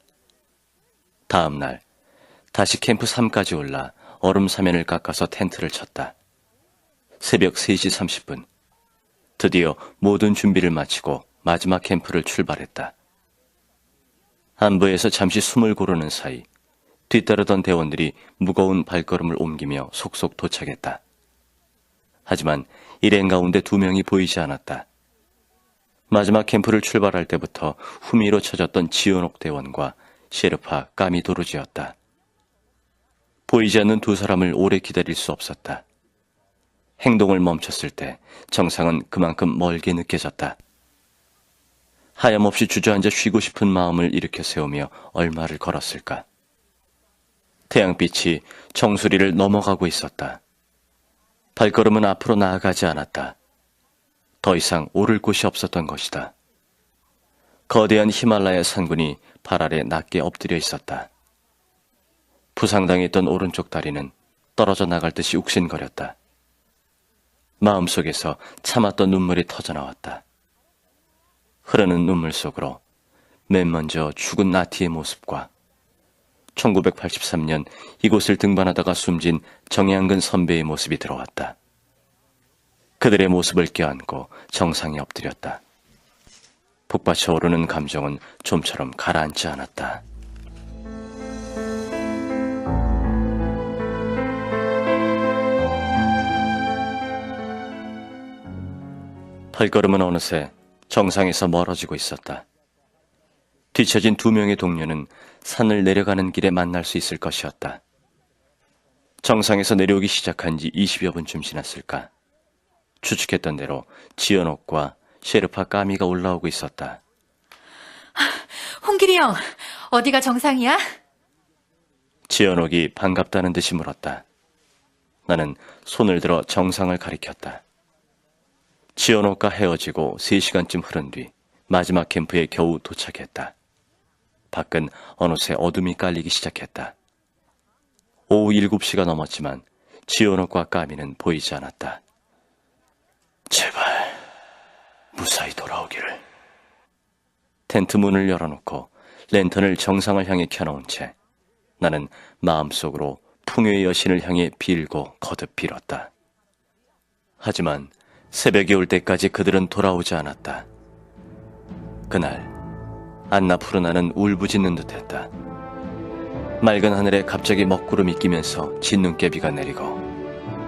다음 날, 다시 캠프 3까지 올라 얼음 사면을 깎아서 텐트를 쳤다. 새벽 3시 30분, 드디어 모든 준비를 마치고 마지막 캠프를 출발했다. 안부에서 잠시 숨을 고르는 사이 뒤따르던 대원들이 무거운 발걸음을 옮기며 속속 도착했다. 하지만 일행 가운데 2명이 보이지 않았다. 마지막 캠프를 출발할 때부터 후미로 쳐졌던 지연옥 대원과 셰르파 까미 도르지였다. 보이지 않는 두 사람을 오래 기다릴 수 없었다. 행동을 멈췄을 때 정상은 그만큼 멀게 느껴졌다. 하염없이 주저앉아 쉬고 싶은 마음을 일으켜 세우며 얼마를 걸었을까. 태양빛이 정수리를 넘어가고 있었다. 발걸음은 앞으로 나아가지 않았다. 더 이상 오를 곳이 없었던 것이다. 거대한 히말라야 산군이 발 아래 낮게 엎드려 있었다. 부상당했던 오른쪽 다리는 떨어져 나갈 듯이 욱신거렸다. 마음속에서 참았던 눈물이 터져나왔다. 흐르는 눈물 속으로 맨 먼저 죽은 나티의 모습과 1983년 이곳을 등반하다가 숨진 정양근 선배의 모습이 들어왔다. 그들의 모습을 껴안고 정상에 엎드렸다. 북받쳐 오르는 감정은 좀처럼 가라앉지 않았다. 발걸음은 어느새 정상에서 멀어지고 있었다. 뒤처진 2명의 동료는 산을 내려가는 길에 만날 수 있을 것이었다. 정상에서 내려오기 시작한 지 20여 분쯤 지났을까. 추측했던 대로 지연옥과 셰르파 까미가 올라오고 있었다. 홍길이 형, 어디가 정상이야? 지연옥이 반갑다는 듯이 물었다. 나는 손을 들어 정상을 가리켰다. 지연옥과 헤어지고 3시간쯤 흐른 뒤 마지막 캠프에 겨우 도착했다. 밖은 어느새 어둠이 깔리기 시작했다. 오후 7시가 넘었지만 지연옥과 까미는 보이지 않았다. 제발 무사히 돌아오기를. 텐트 문을 열어놓고 랜턴을 정상을 향해 켜놓은 채 나는 마음속으로 풍요의 여신을 향해 빌고 거듭 빌었다. 하지만 새벽이 올 때까지 그들은 돌아오지 않았다. 그날 안나푸르나는 울부짖는 듯했다. 맑은 하늘에 갑자기 먹구름이 끼면서 진눈깨비가 내리고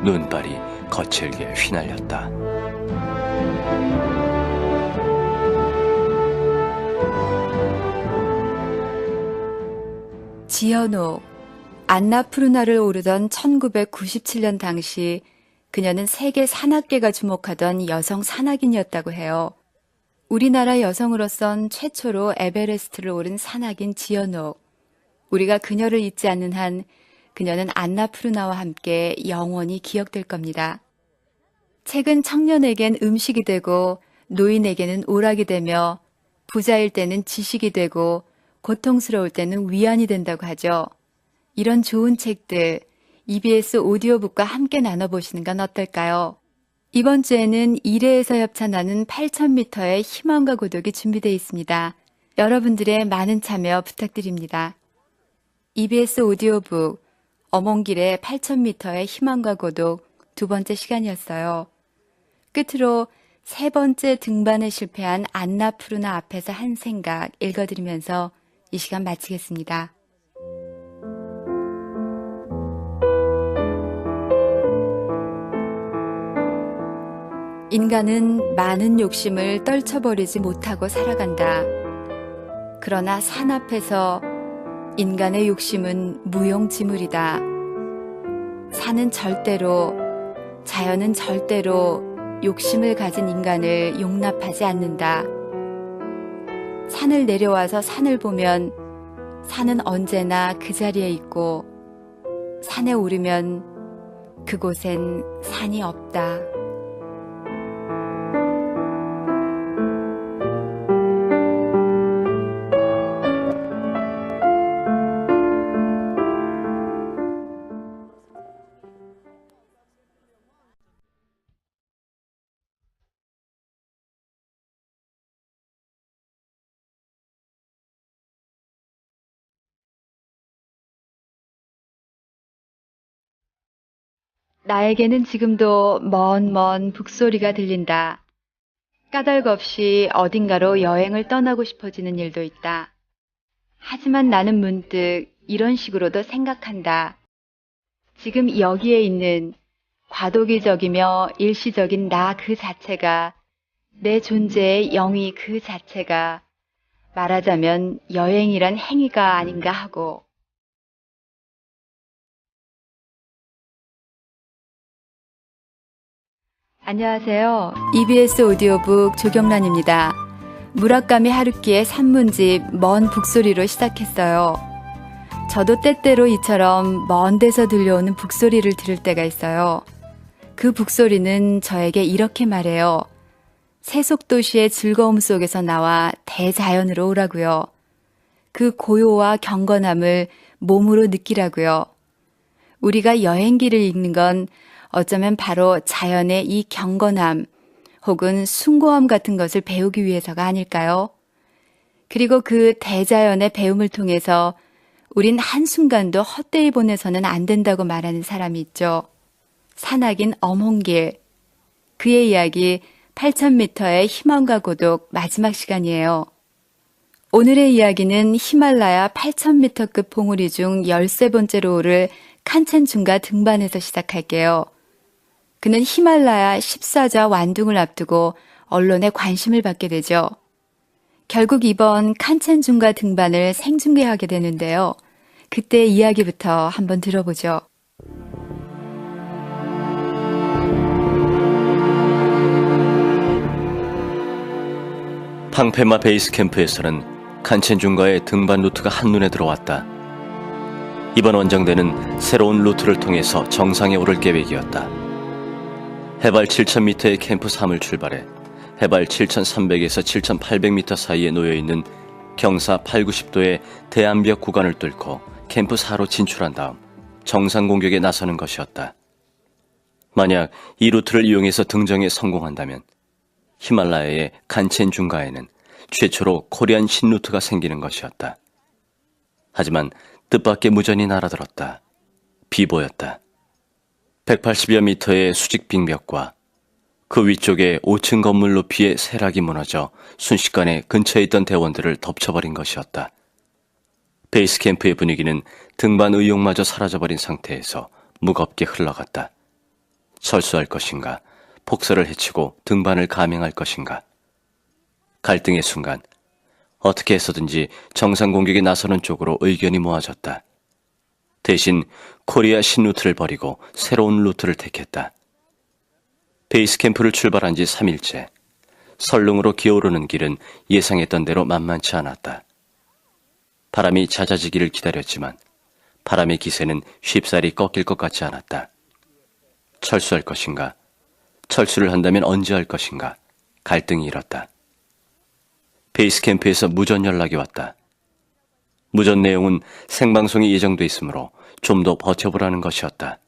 눈발이 거칠게 휘날렸다. 지연옥, 안나푸르나를 오르던 1997년 당시 그녀는 세계 산악계가 주목하던 여성 산악인이었다고 해요. 우리나라 여성으로선 최초로 에베레스트를 오른 산악인 지연옥. 우리가 그녀를 잊지 않는 한 그녀는 안나푸르나와 함께 영원히 기억될 겁니다. 책은 청년에겐 음식이 되고 노인에게는 오락이 되며 부자일 때는 지식이 되고 고통스러울 때는 위안이 된다고 하죠. 이런 좋은 책들 EBS 오디오북과 함께 나눠보시는 건 어떨까요? 이번 주에는 이래에서 협찬하는 8,000m의 희망과 고독이 준비되어 있습니다. 여러분들의 많은 참여 부탁드립니다. EBS 오디오북 어몽길의 8,000m의 희망과 고독 2번째 시간이었어요. 끝으로 3번째 등반에 실패한 안나푸르나 앞에서 한 생각 읽어드리면서 이 시간 마치겠습니다. 인간은 많은 욕심을 떨쳐버리지 못하고 살아간다. 그러나 산 앞에서 인간의 욕심은 무용지물이다. 산은 절대로, 자연은 절대로 욕심을 가진 인간을 용납하지 않는다. 산을 내려와서 산을 보면 산은 언제나 그 자리에 있고 산에 오르면 그곳엔 산이 없다. 나에게는 지금도 먼 북소리가 들린다. 까닭 없이 어딘가로 여행을 떠나고 싶어지는 일도 있다. 하지만 나는 문득 이런 식으로도 생각한다. 지금 여기에 있는 과도기적이며 일시적인 나 그 자체가, 내 존재의 영위 그 자체가 말하자면 여행이란 행위가 아닌가 하고. 안녕하세요. EBS 오디오북 조경란입니다. 무라카미 하루키의 산문집 먼 북소리로 시작했어요. 저도 때때로 이처럼 먼 데서 들려오는 북소리를 들을 때가 있어요. 그 북소리는 저에게 이렇게 말해요. 세속도시의 즐거움 속에서 나와 대자연으로 오라고요. 그 고요와 경건함을 몸으로 느끼라고요. 우리가 여행기를 읽는 건 어쩌면 바로 자연의 이 경건함 혹은 숭고함 같은 것을 배우기 위해서가 아닐까요? 그리고 그 대자연의 배움을 통해서 우린 한순간도 헛되이 보내서는 안 된다고 말하는 사람이 있죠. 산악인 엄홍길. 그의 이야기 8,000m의 희망과 고독 마지막 시간이에요. 오늘의 이야기는 히말라야 8,000m급 봉우리 중 13번째로 오를 칸첸중가 등반에서 시작할게요. 그는 히말라야 14자 완둥을 앞두고 언론의 관심을 받게 되죠. 결국 이번 칸첸중가 등반을 생중계하게 되는데요. 그때 이야기부터 한번 들어보죠. 팡페마 베이스 캠프에서는 칸첸중가의 등반 루트가 한눈에 들어왔다. 이번 원정대는 새로운 루트를 통해서 정상에 오를 계획이었다. 해발 7,000m의 캠프 3을 출발해 해발 7,300에서 7,800m 사이에 놓여있는 경사 8, 90도의 대암벽 구간을 뚫고 캠프 4로 진출한 다음 정상 공격에 나서는 것이었다. 만약 이 루트를 이용해서 등정에 성공한다면 히말라야의 칸첸중가에는 최초로 코리안 신루트가 생기는 것이었다. 하지만 뜻밖의 무전이 날아들었다. 비 보였다. 180여 미터의 수직 빙벽과 그 위쪽에 5층 건물 높이의 세락이 무너져 순식간에 근처에 있던 대원들을 덮쳐버린 것이었다. 베이스 캠프의 분위기는 등반 의욕마저 사라져버린 상태에서 무겁게 흘러갔다. 철수할 것인가, 폭설을 헤치고 등반을 감행할 것인가. 갈등의 순간 어떻게 해서든지 정상 공격에 나서는 쪽으로 의견이 모아졌다. 대신 코리아 신루트를 버리고 새로운 루트를 택했다. 베이스 캠프를 출발한 지 3일째. 설릉으로 기어오르는 길은 예상했던 대로 만만치 않았다. 바람이 잦아지기를 기다렸지만 바람의 기세는 쉽사리 꺾일 것 같지 않았다. 철수할 것인가? 철수를 한다면 언제 할 것인가? 갈등이 일었다. 베이스 캠프에서 무전 연락이 왔다. 무전 내용은 생방송이 예정돼 있으므로 좀 더 버텨보라는 것이었다.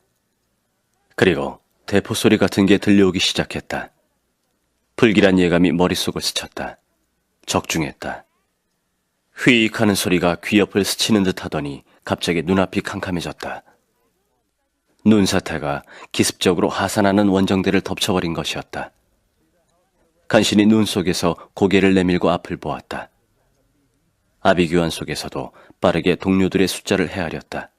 그리고 대포 소리 같은 게 들려오기 시작했다. 불길한 예감이 머릿속을 스쳤다. 적중했다. 휘익하는 소리가 귀 옆을 스치는 듯 하더니 갑자기 눈앞이 캄캄해졌다. 눈사태가 기습적으로 하산하는 원정대를 덮쳐버린 것이었다. 간신히 눈 속에서 고개를 내밀고 앞을 보았다. 아비규환 속에서도 빠르게 동료들의 숫자를 헤아렸다.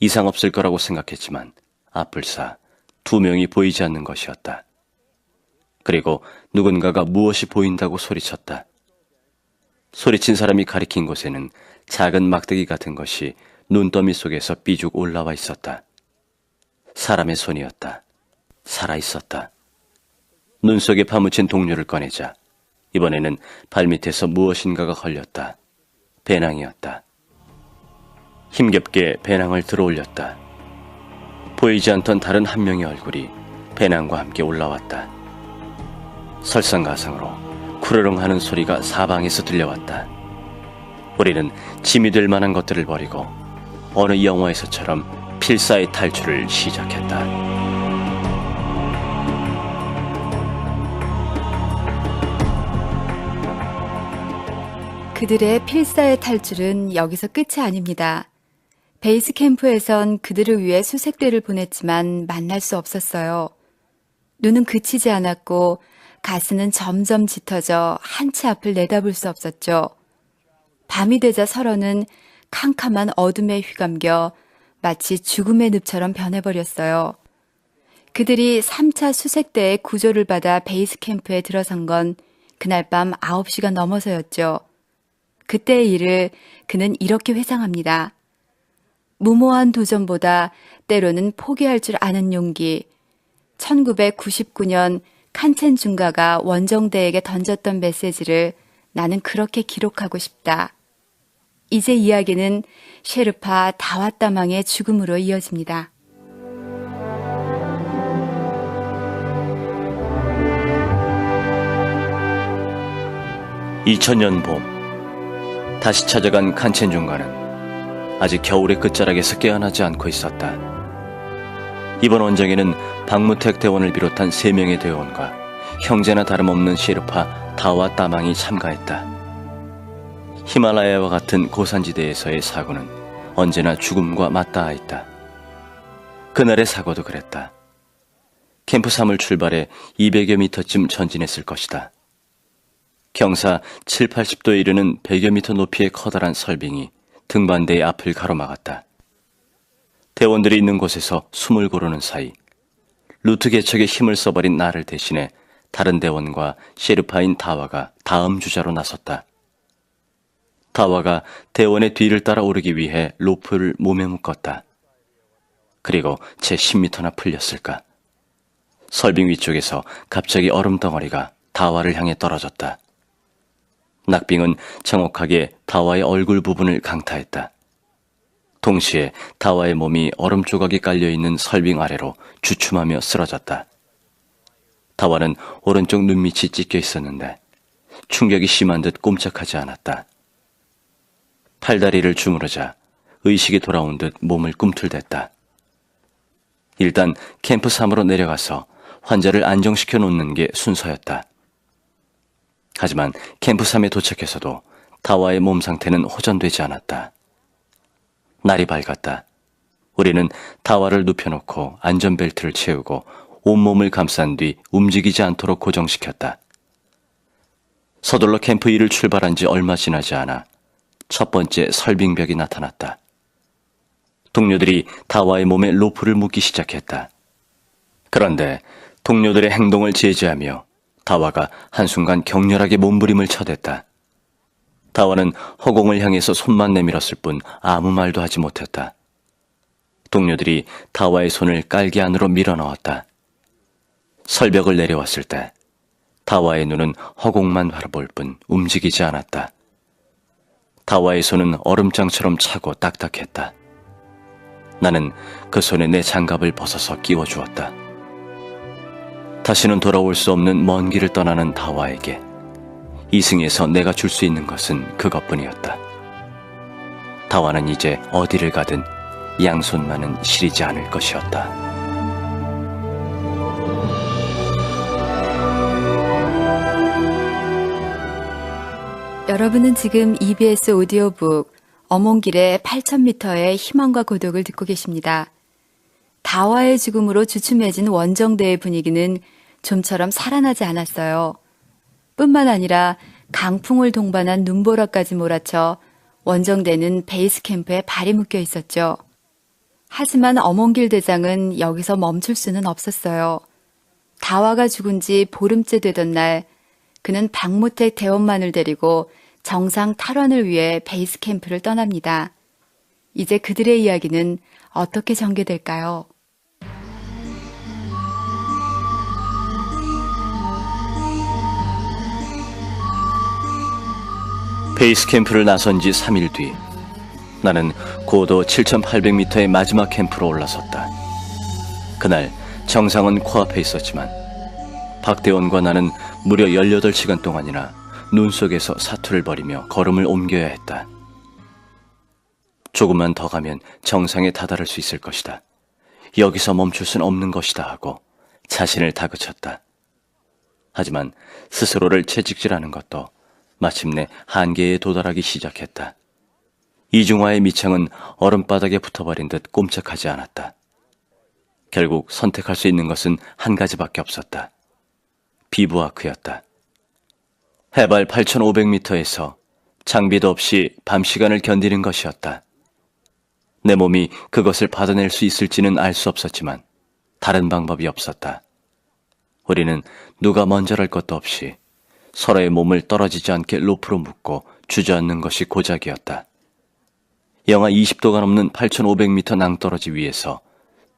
이상 없을 거라고 생각했지만 앞불사 2명이 보이지 않는 것이었다. 그리고 누군가가 무엇이 보인다고 소리쳤다. 소리친 사람이 가리킨 곳에는 작은 막대기 같은 것이 눈더미 속에서 삐죽 올라와 있었다. 사람의 손이었다. 살아있었다. 눈 속에 파묻힌 동료를 꺼내자 이번에는 발밑에서 무엇인가가 걸렸다. 배낭이었다. 힘겹게 배낭을 들어올렸다. 보이지 않던 다른 한 명의 얼굴이 배낭과 함께 올라왔다. 설상가상으로 쿠르릉 하는 소리가 사방에서 들려왔다. 우리는 짐이 될 만한 것들을 버리고 어느 영화에서처럼 필사의 탈출을 시작했다. 그들의 필사의 탈출은 여기서 끝이 아닙니다. 베이스 캠프에선 그들을 위해 수색대를 보냈지만 만날 수 없었어요. 눈은 그치지 않았고 가슴은 점점 짙어져 한치 앞을 내다볼 수 없었죠. 밤이 되자 서로는 캄캄한 어둠에 휘감겨 마치 죽음의 늪처럼 변해버렸어요. 그들이 3차 수색대의 구조를 받아 베이스 캠프에 들어선 건 그날 밤 9시가 넘어서였죠. 그때의 일을 그는 이렇게 회상합니다. 무모한 도전보다 때로는 포기할 줄 아는 용기. 1999년 칸첸 중가가 원정대에게 던졌던 메시지를 나는 그렇게 기록하고 싶다. 이제 이야기는 셰르파 다왓다망의 죽음으로 이어집니다. (2000년) 봄, 다시 찾아간 칸첸 중가는 아직 겨울의 끝자락에서 깨어나지 않고 있었다. 이번 원정에는 박무택 대원을 비롯한 3명의 대원과 형제나 다름없는 셰르파 다왓다망이 참가했다. 히말라야와 같은 고산지대에서의 사고는 언제나 죽음과 맞닿아 있다. 그날의 사고도 그랬다. 캠프 3을 출발해 200여 미터쯤 전진했을 것이다. 경사 7, 80도에 이르는 100여 미터 높이의 커다란 설빙이 등반대의 앞을 가로막았다. 대원들이 있는 곳에서 숨을 고르는 사이 루트 개척에 힘을 써버린 나를 대신해 다른 대원과 셰르파인 다와가 다음 주자로 나섰다. 다와가 대원의 뒤를 따라 오르기 위해 로프를 몸에 묶었다. 그리고 채 10미터나 풀렸을까. 설빙 위쪽에서 갑자기 얼음 덩어리가 다와를 향해 떨어졌다. 낙빙은 정확하게 다와의 얼굴 부분을 강타했다. 동시에 다와의 몸이 얼음 조각이 깔려있는 설빙 아래로 주춤하며 쓰러졌다. 다와는 오른쪽 눈밑이 찢겨 있었는데 충격이 심한 듯 꼼짝하지 않았다. 팔다리를 주무르자 의식이 돌아온 듯 몸을 꿈틀댔다. 일단 캠프 3으로 내려가서 환자를 안정시켜 놓는 게 순서였다. 하지만 캠프 3에 도착해서도 다와의 몸 상태는 호전되지 않았다. 날이 밝았다. 우리는 다와를 눕혀놓고 안전벨트를 채우고 온몸을 감싼 뒤 움직이지 않도록 고정시켰다. 서둘러 캠프 2를 출발한 지 얼마 지나지 않아 첫 번째 설빙벽이 나타났다. 동료들이 다와의 몸에 로프를 묶기 시작했다. 그런데 동료들의 행동을 제지하며 다와가 한순간 격렬하게 몸부림을 쳐댔다. 다와는 허공을 향해서 손만 내밀었을 뿐 아무 말도 하지 못했다. 동료들이 다와의 손을 깔개 안으로 밀어넣었다. 설벽을 내려왔을 때 다와의 눈은 허공만 바라볼 뿐 움직이지 않았다. 다와의 손은 얼음장처럼 차고 딱딱했다. 나는 그 손에 내 장갑을 벗어서 끼워주었다. 다시는 돌아올 수 없는 먼 길을 떠나는 다와에게 이승에서 내가 줄 수 있는 것은 그것뿐이었다. 다와는 이제 어디를 가든 양손만은 시리지 않을 것이었다. 여러분은 지금 EBS 오디오북 어몽길의 8,000m의 희망과 고독을 듣고 계십니다. 다와의 죽음으로 주춤해진 원정대의 분위기는 좀처럼 살아나지 않았어요. 뿐만 아니라 강풍을 동반한 눈보라까지 몰아쳐 원정대는 베이스 캠프에 발이 묶여 있었죠. 하지만 어몽길 대장은 여기서 멈출 수는 없었어요. 다와가 죽은 지 보름째 되던 날 그는 박무택 대원만을 데리고 정상 탈환을 위해 베이스 캠프를 떠납니다. 이제 그들의 이야기는 어떻게 전개될까요? 베이스 캠프를 나선 지 3일 뒤 나는 고도 7,800m의 마지막 캠프로 올라섰다. 그날 정상은 코앞에 있었지만 박대원과 나는 무려 18시간 동안이나 눈 속에서 사투를 벌이며 걸음을 옮겨야 했다. 조금만 더 가면 정상에 다다를 수 있을 것이다. 여기서 멈출 순 없는 것이다 하고 자신을 다그쳤다. 하지만 스스로를 채찍질하는 것도 마침내 한계에 도달하기 시작했다. 이중화의 미창은 얼음바닥에 붙어버린 듯 꼼짝하지 않았다. 결국 선택할 수 있는 것은 한 가지밖에 없었다. 비브와크였다. 해발 8,500m에서 장비도 없이 밤 시간을 견디는 것이었다. 내 몸이 그것을 받아낼 수 있을지는 알 수 없었지만 다른 방법이 없었다. 우리는 누가 먼저랄 것도 없이 서로의 몸을 떨어지지 않게 로프로 묶고 주저앉는 것이 고작이었다. 영하 20도가 넘는 8,500m 낭떠러지 위에서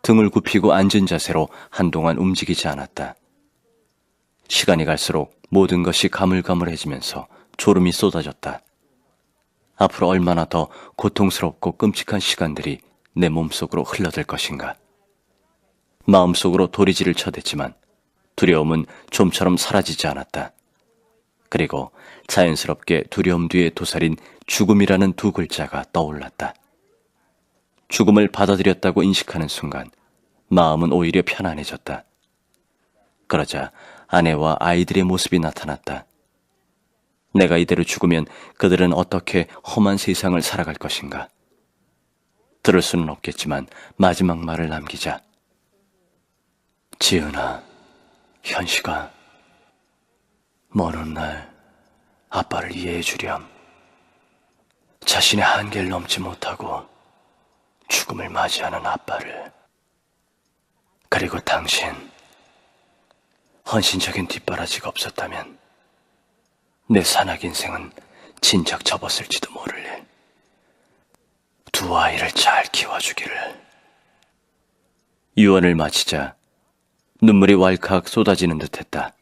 등을 굽히고 앉은 자세로 한동안 움직이지 않았다. 시간이 갈수록 모든 것이 가물가물해지면서 졸음이 쏟아졌다. 앞으로 얼마나 더 고통스럽고 끔찍한 시간들이 내 몸속으로 흘러들 것인가. 마음속으로 도리지를 쳐댔지만 두려움은 좀처럼 사라지지 않았다. 그리고 자연스럽게 두려움 뒤에 도사린 죽음이라는 두 글자가 떠올랐다. 죽음을 받아들였다고 인식하는 순간 마음은 오히려 편안해졌다. 그러자 아내와 아이들의 모습이 나타났다. 내가 이대로 죽으면 그들은 어떻게 험한 세상을 살아갈 것인가. 들을 수는 없겠지만 마지막 말을 남기자. 지은아, 현식아, 먼 훗날 아빠를 이해해 주렴. 자신의 한계를 넘지 못하고 죽음을 맞이하는 아빠를. 그리고 당신, 헌신적인 뒷바라지가 없었다면 내 산악 인생은 진작 접었을지도 모를 일. 두 아이를 잘 키워주기를. 유언을 마치자 눈물이 왈칵 쏟아지는 듯했다.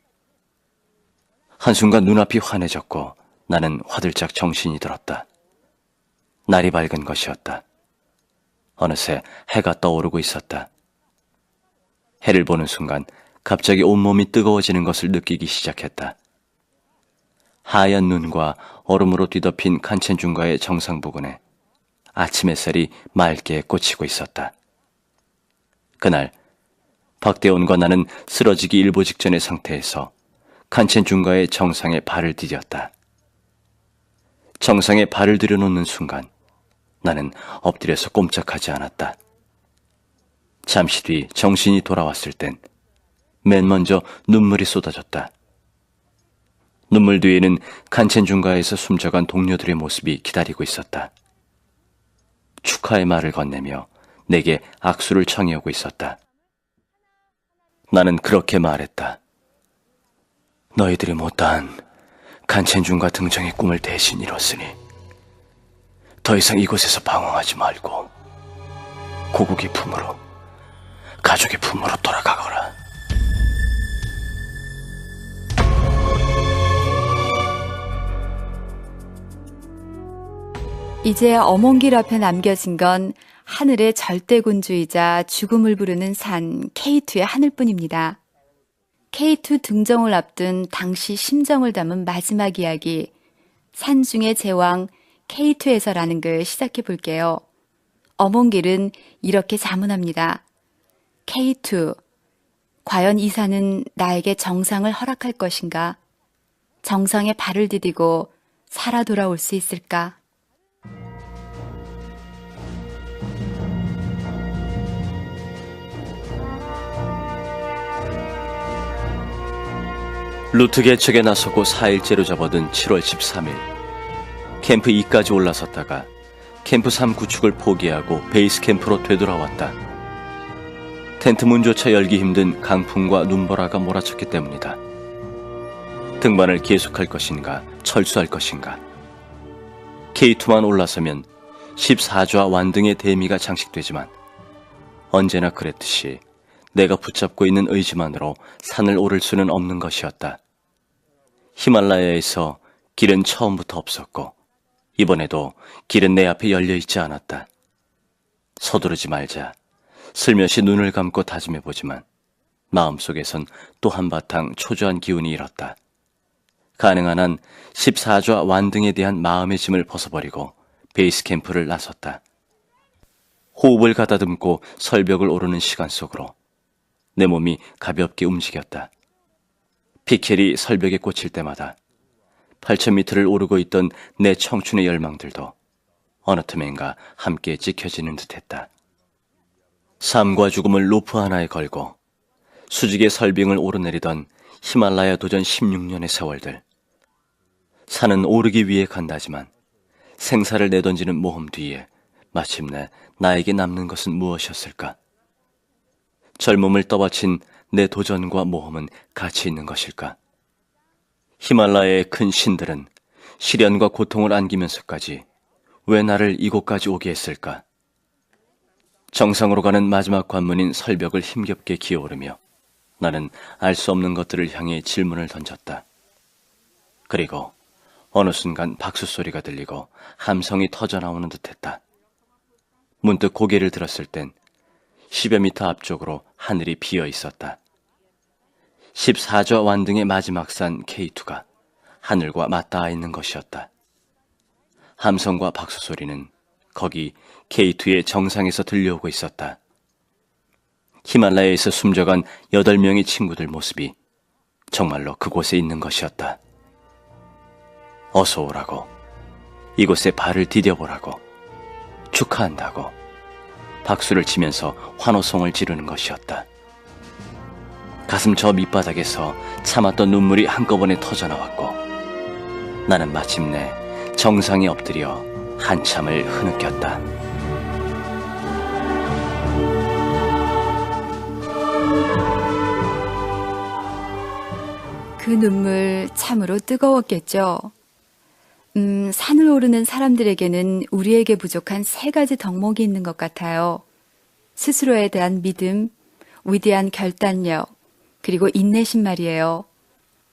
한순간 눈앞이 환해졌고 나는 화들짝 정신이 들었다. 날이 밝은 것이었다. 어느새 해가 떠오르고 있었다. 해를 보는 순간 갑자기 온몸이 뜨거워지는 것을 느끼기 시작했다. 하얀 눈과 얼음으로 뒤덮인 칸첸중가의 정상 부근에 아침 햇살이 맑게 꽂히고 있었다. 그날 박대원과 나는 쓰러지기 일보 직전의 상태에서 칸첸중가의 정상에 발을 디뎠다. 정상에 발을 들여놓는 순간 나는 엎드려서 꼼짝하지 않았다. 잠시 뒤 정신이 돌아왔을 땐 맨 먼저 눈물이 쏟아졌다. 눈물 뒤에는 칸첸중가에서 숨져간 동료들의 모습이 기다리고 있었다. 축하의 말을 건네며 내게 악수를 청해오고 있었다. 나는 그렇게 말했다. 너희들이 못다한 칸첸중가 등정의 꿈을 대신 이뤘으니 더 이상 이곳에서 방황하지 말고 고국의 품으로, 가족의 품으로 돌아가거라. 이제 어몽길 앞에 남겨진 건 하늘의 절대군주이자 죽음을 부르는 산 K2의 하늘뿐입니다. K2 등정을 앞둔 당시 심정을 담은 마지막 이야기, 산중의 제왕 K2에서라는 글 시작해 볼게요. 어몽길은 이렇게 자문합니다. K2, 과연 이 산은 나에게 정상을 허락할 것인가? 정상에 발을 디디고 살아 돌아올 수 있을까? 루트 개척에 나서고 4일째로 접어든 7월 13일. 캠프 2까지 올라섰다가 캠프 3 구축을 포기하고 베이스 캠프로 되돌아왔다. 텐트 문조차 열기 힘든 강풍과 눈보라가 몰아쳤기 때문이다. 등반을 계속할 것인가 철수할 것인가. K2만 올라서면 14좌 완등의 대미가 장식되지만 언제나 그랬듯이 내가 붙잡고 있는 의지만으로 산을 오를 수는 없는 것이었다. 히말라야에서 길은 처음부터 없었고 이번에도 길은 내 앞에 열려있지 않았다. 서두르지 말자 슬며시 눈을 감고 다짐해보지만 마음속에선 또 한바탕 초조한 기운이 일었다. 가능한 한 14좌 완등에 대한 마음의 짐을 벗어버리고 베이스 캠프를 나섰다. 호흡을 가다듬고 설벽을 오르는 시간 속으로 내 몸이 가볍게 움직였다. 피켈이 설벽에 꽂힐 때마다 8,000m를 오르고 있던 내 청춘의 열망들도 어느 틈엔가 함께 찍혀지는 듯했다. 삶과 죽음을 로프 하나에 걸고 수직의 설빙을 오르내리던 히말라야 도전 16년의 세월들. 산은 오르기 위해 간다지만 생사를 내던지는 모험 뒤에 마침내 나에게 남는 것은 무엇이었을까? 젊음을 떠받친 내 도전과 모험은 가치 있는 것일까? 히말라야의 큰 신들은 시련과 고통을 안기면서까지 왜 나를 이곳까지 오게 했을까? 정상으로 가는 마지막 관문인 설벽을 힘겹게 기어오르며 나는 알 수 없는 것들을 향해 질문을 던졌다. 그리고 어느 순간 박수 소리가 들리고 함성이 터져나오는 듯했다. 문득 고개를 들었을 땐 10여 미터 앞쪽으로 하늘이 비어 있었다. 14조 완등의 마지막 산 K2가 하늘과 맞닿아 있는 것이었다. 함성과 박수 소리는 거기 K2의 정상에서 들려오고 있었다. 히말라야에서 숨져간 8명의 친구들 모습이 정말로 그곳에 있는 것이었다. 어서 오라고, 이곳에 발을 디뎌보라고, 축하한다고 박수를 치면서 환호성을 지르는 것이었다. 가슴 저 밑바닥에서 참았던 눈물이 한꺼번에 터져나왔고 나는 마침내 정상에 엎드려 한참을 흐느꼈다. 그 눈물 참으로 뜨거웠겠죠. 산을 오르는 사람들에게는 우리에게 부족한 3가지 덕목이 있는 것 같아요. 스스로에 대한 믿음, 위대한 결단력, 그리고 인내심 말이에요.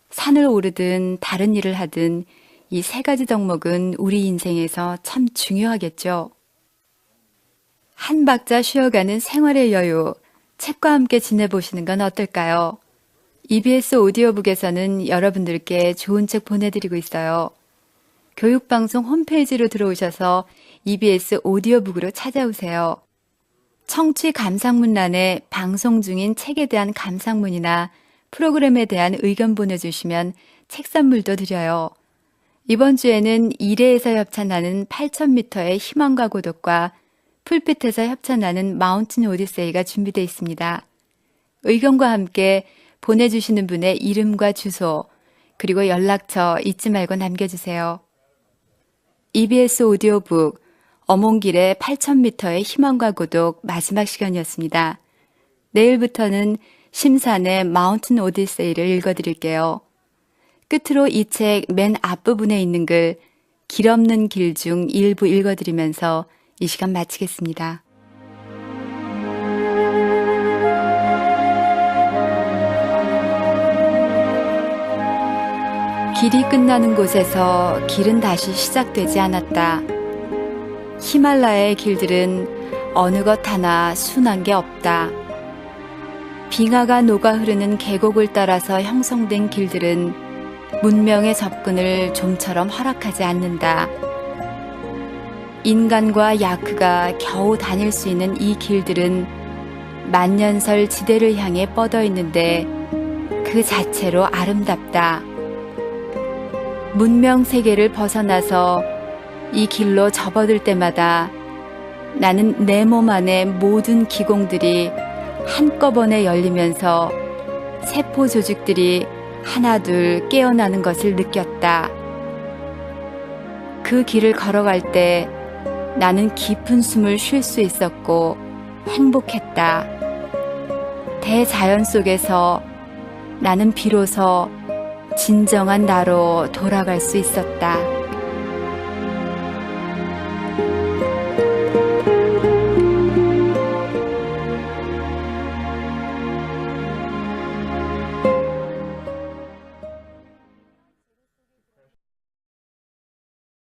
산을 오르든 다른 일을 하든 이 3가지 덕목은 우리 인생에서 참 중요하겠죠. 한 박자 쉬어가는 생활의 여유, 책과 함께 지내보시는 건 어떨까요? EBS 오디오북에서는 여러분들께 좋은 책 보내드리고 있어요. 교육방송 홈페이지로 들어오셔서 EBS 오디오북으로 찾아오세요. 청취 감상문란에 방송 중인 책에 대한 감상문이나 프로그램에 대한 의견 보내주시면 책 선물도 드려요. 이번 주에는 이레에서 협찬하는 8,000m의 희망과 고독과 풀빛에서 협찬하는 마운틴 오디세이가 준비되어 있습니다. 의견과 함께 보내주시는 분의 이름과 주소, 그리고 연락처 잊지 말고 남겨주세요. EBS 오디오북 어몽길의 8,000m의 희망과 고독 마지막 시간이었습니다. 내일부터는 심산의 마운틴 오디세이를 읽어드릴게요. 끝으로 이 책 맨 앞부분에 있는 글, 길 없는 길 중 일부 읽어드리면서 이 시간 마치겠습니다. 길이 끝나는 곳에서 길은 다시 시작되지 않았다. 히말라야의 길들은 어느 것 하나 순한 게 없다. 빙하가 녹아 흐르는 계곡을 따라서 형성된 길들은 문명의 접근을 좀처럼 허락하지 않는다. 인간과 야크가 겨우 다닐 수 있는 이 길들은 만년설 지대를 향해 뻗어 있는데 그 자체로 아름답다. 문명 세계를 벗어나서 이 길로 접어들 때마다 나는 내 몸 안의 모든 기공들이 한꺼번에 열리면서 세포 조직들이 하나둘 깨어나는 것을 느꼈다. 그 길을 걸어갈 때 나는 깊은 숨을 쉴 수 있었고 행복했다. 대자연 속에서 나는 비로소 진정한 나로 돌아갈 수 있었다.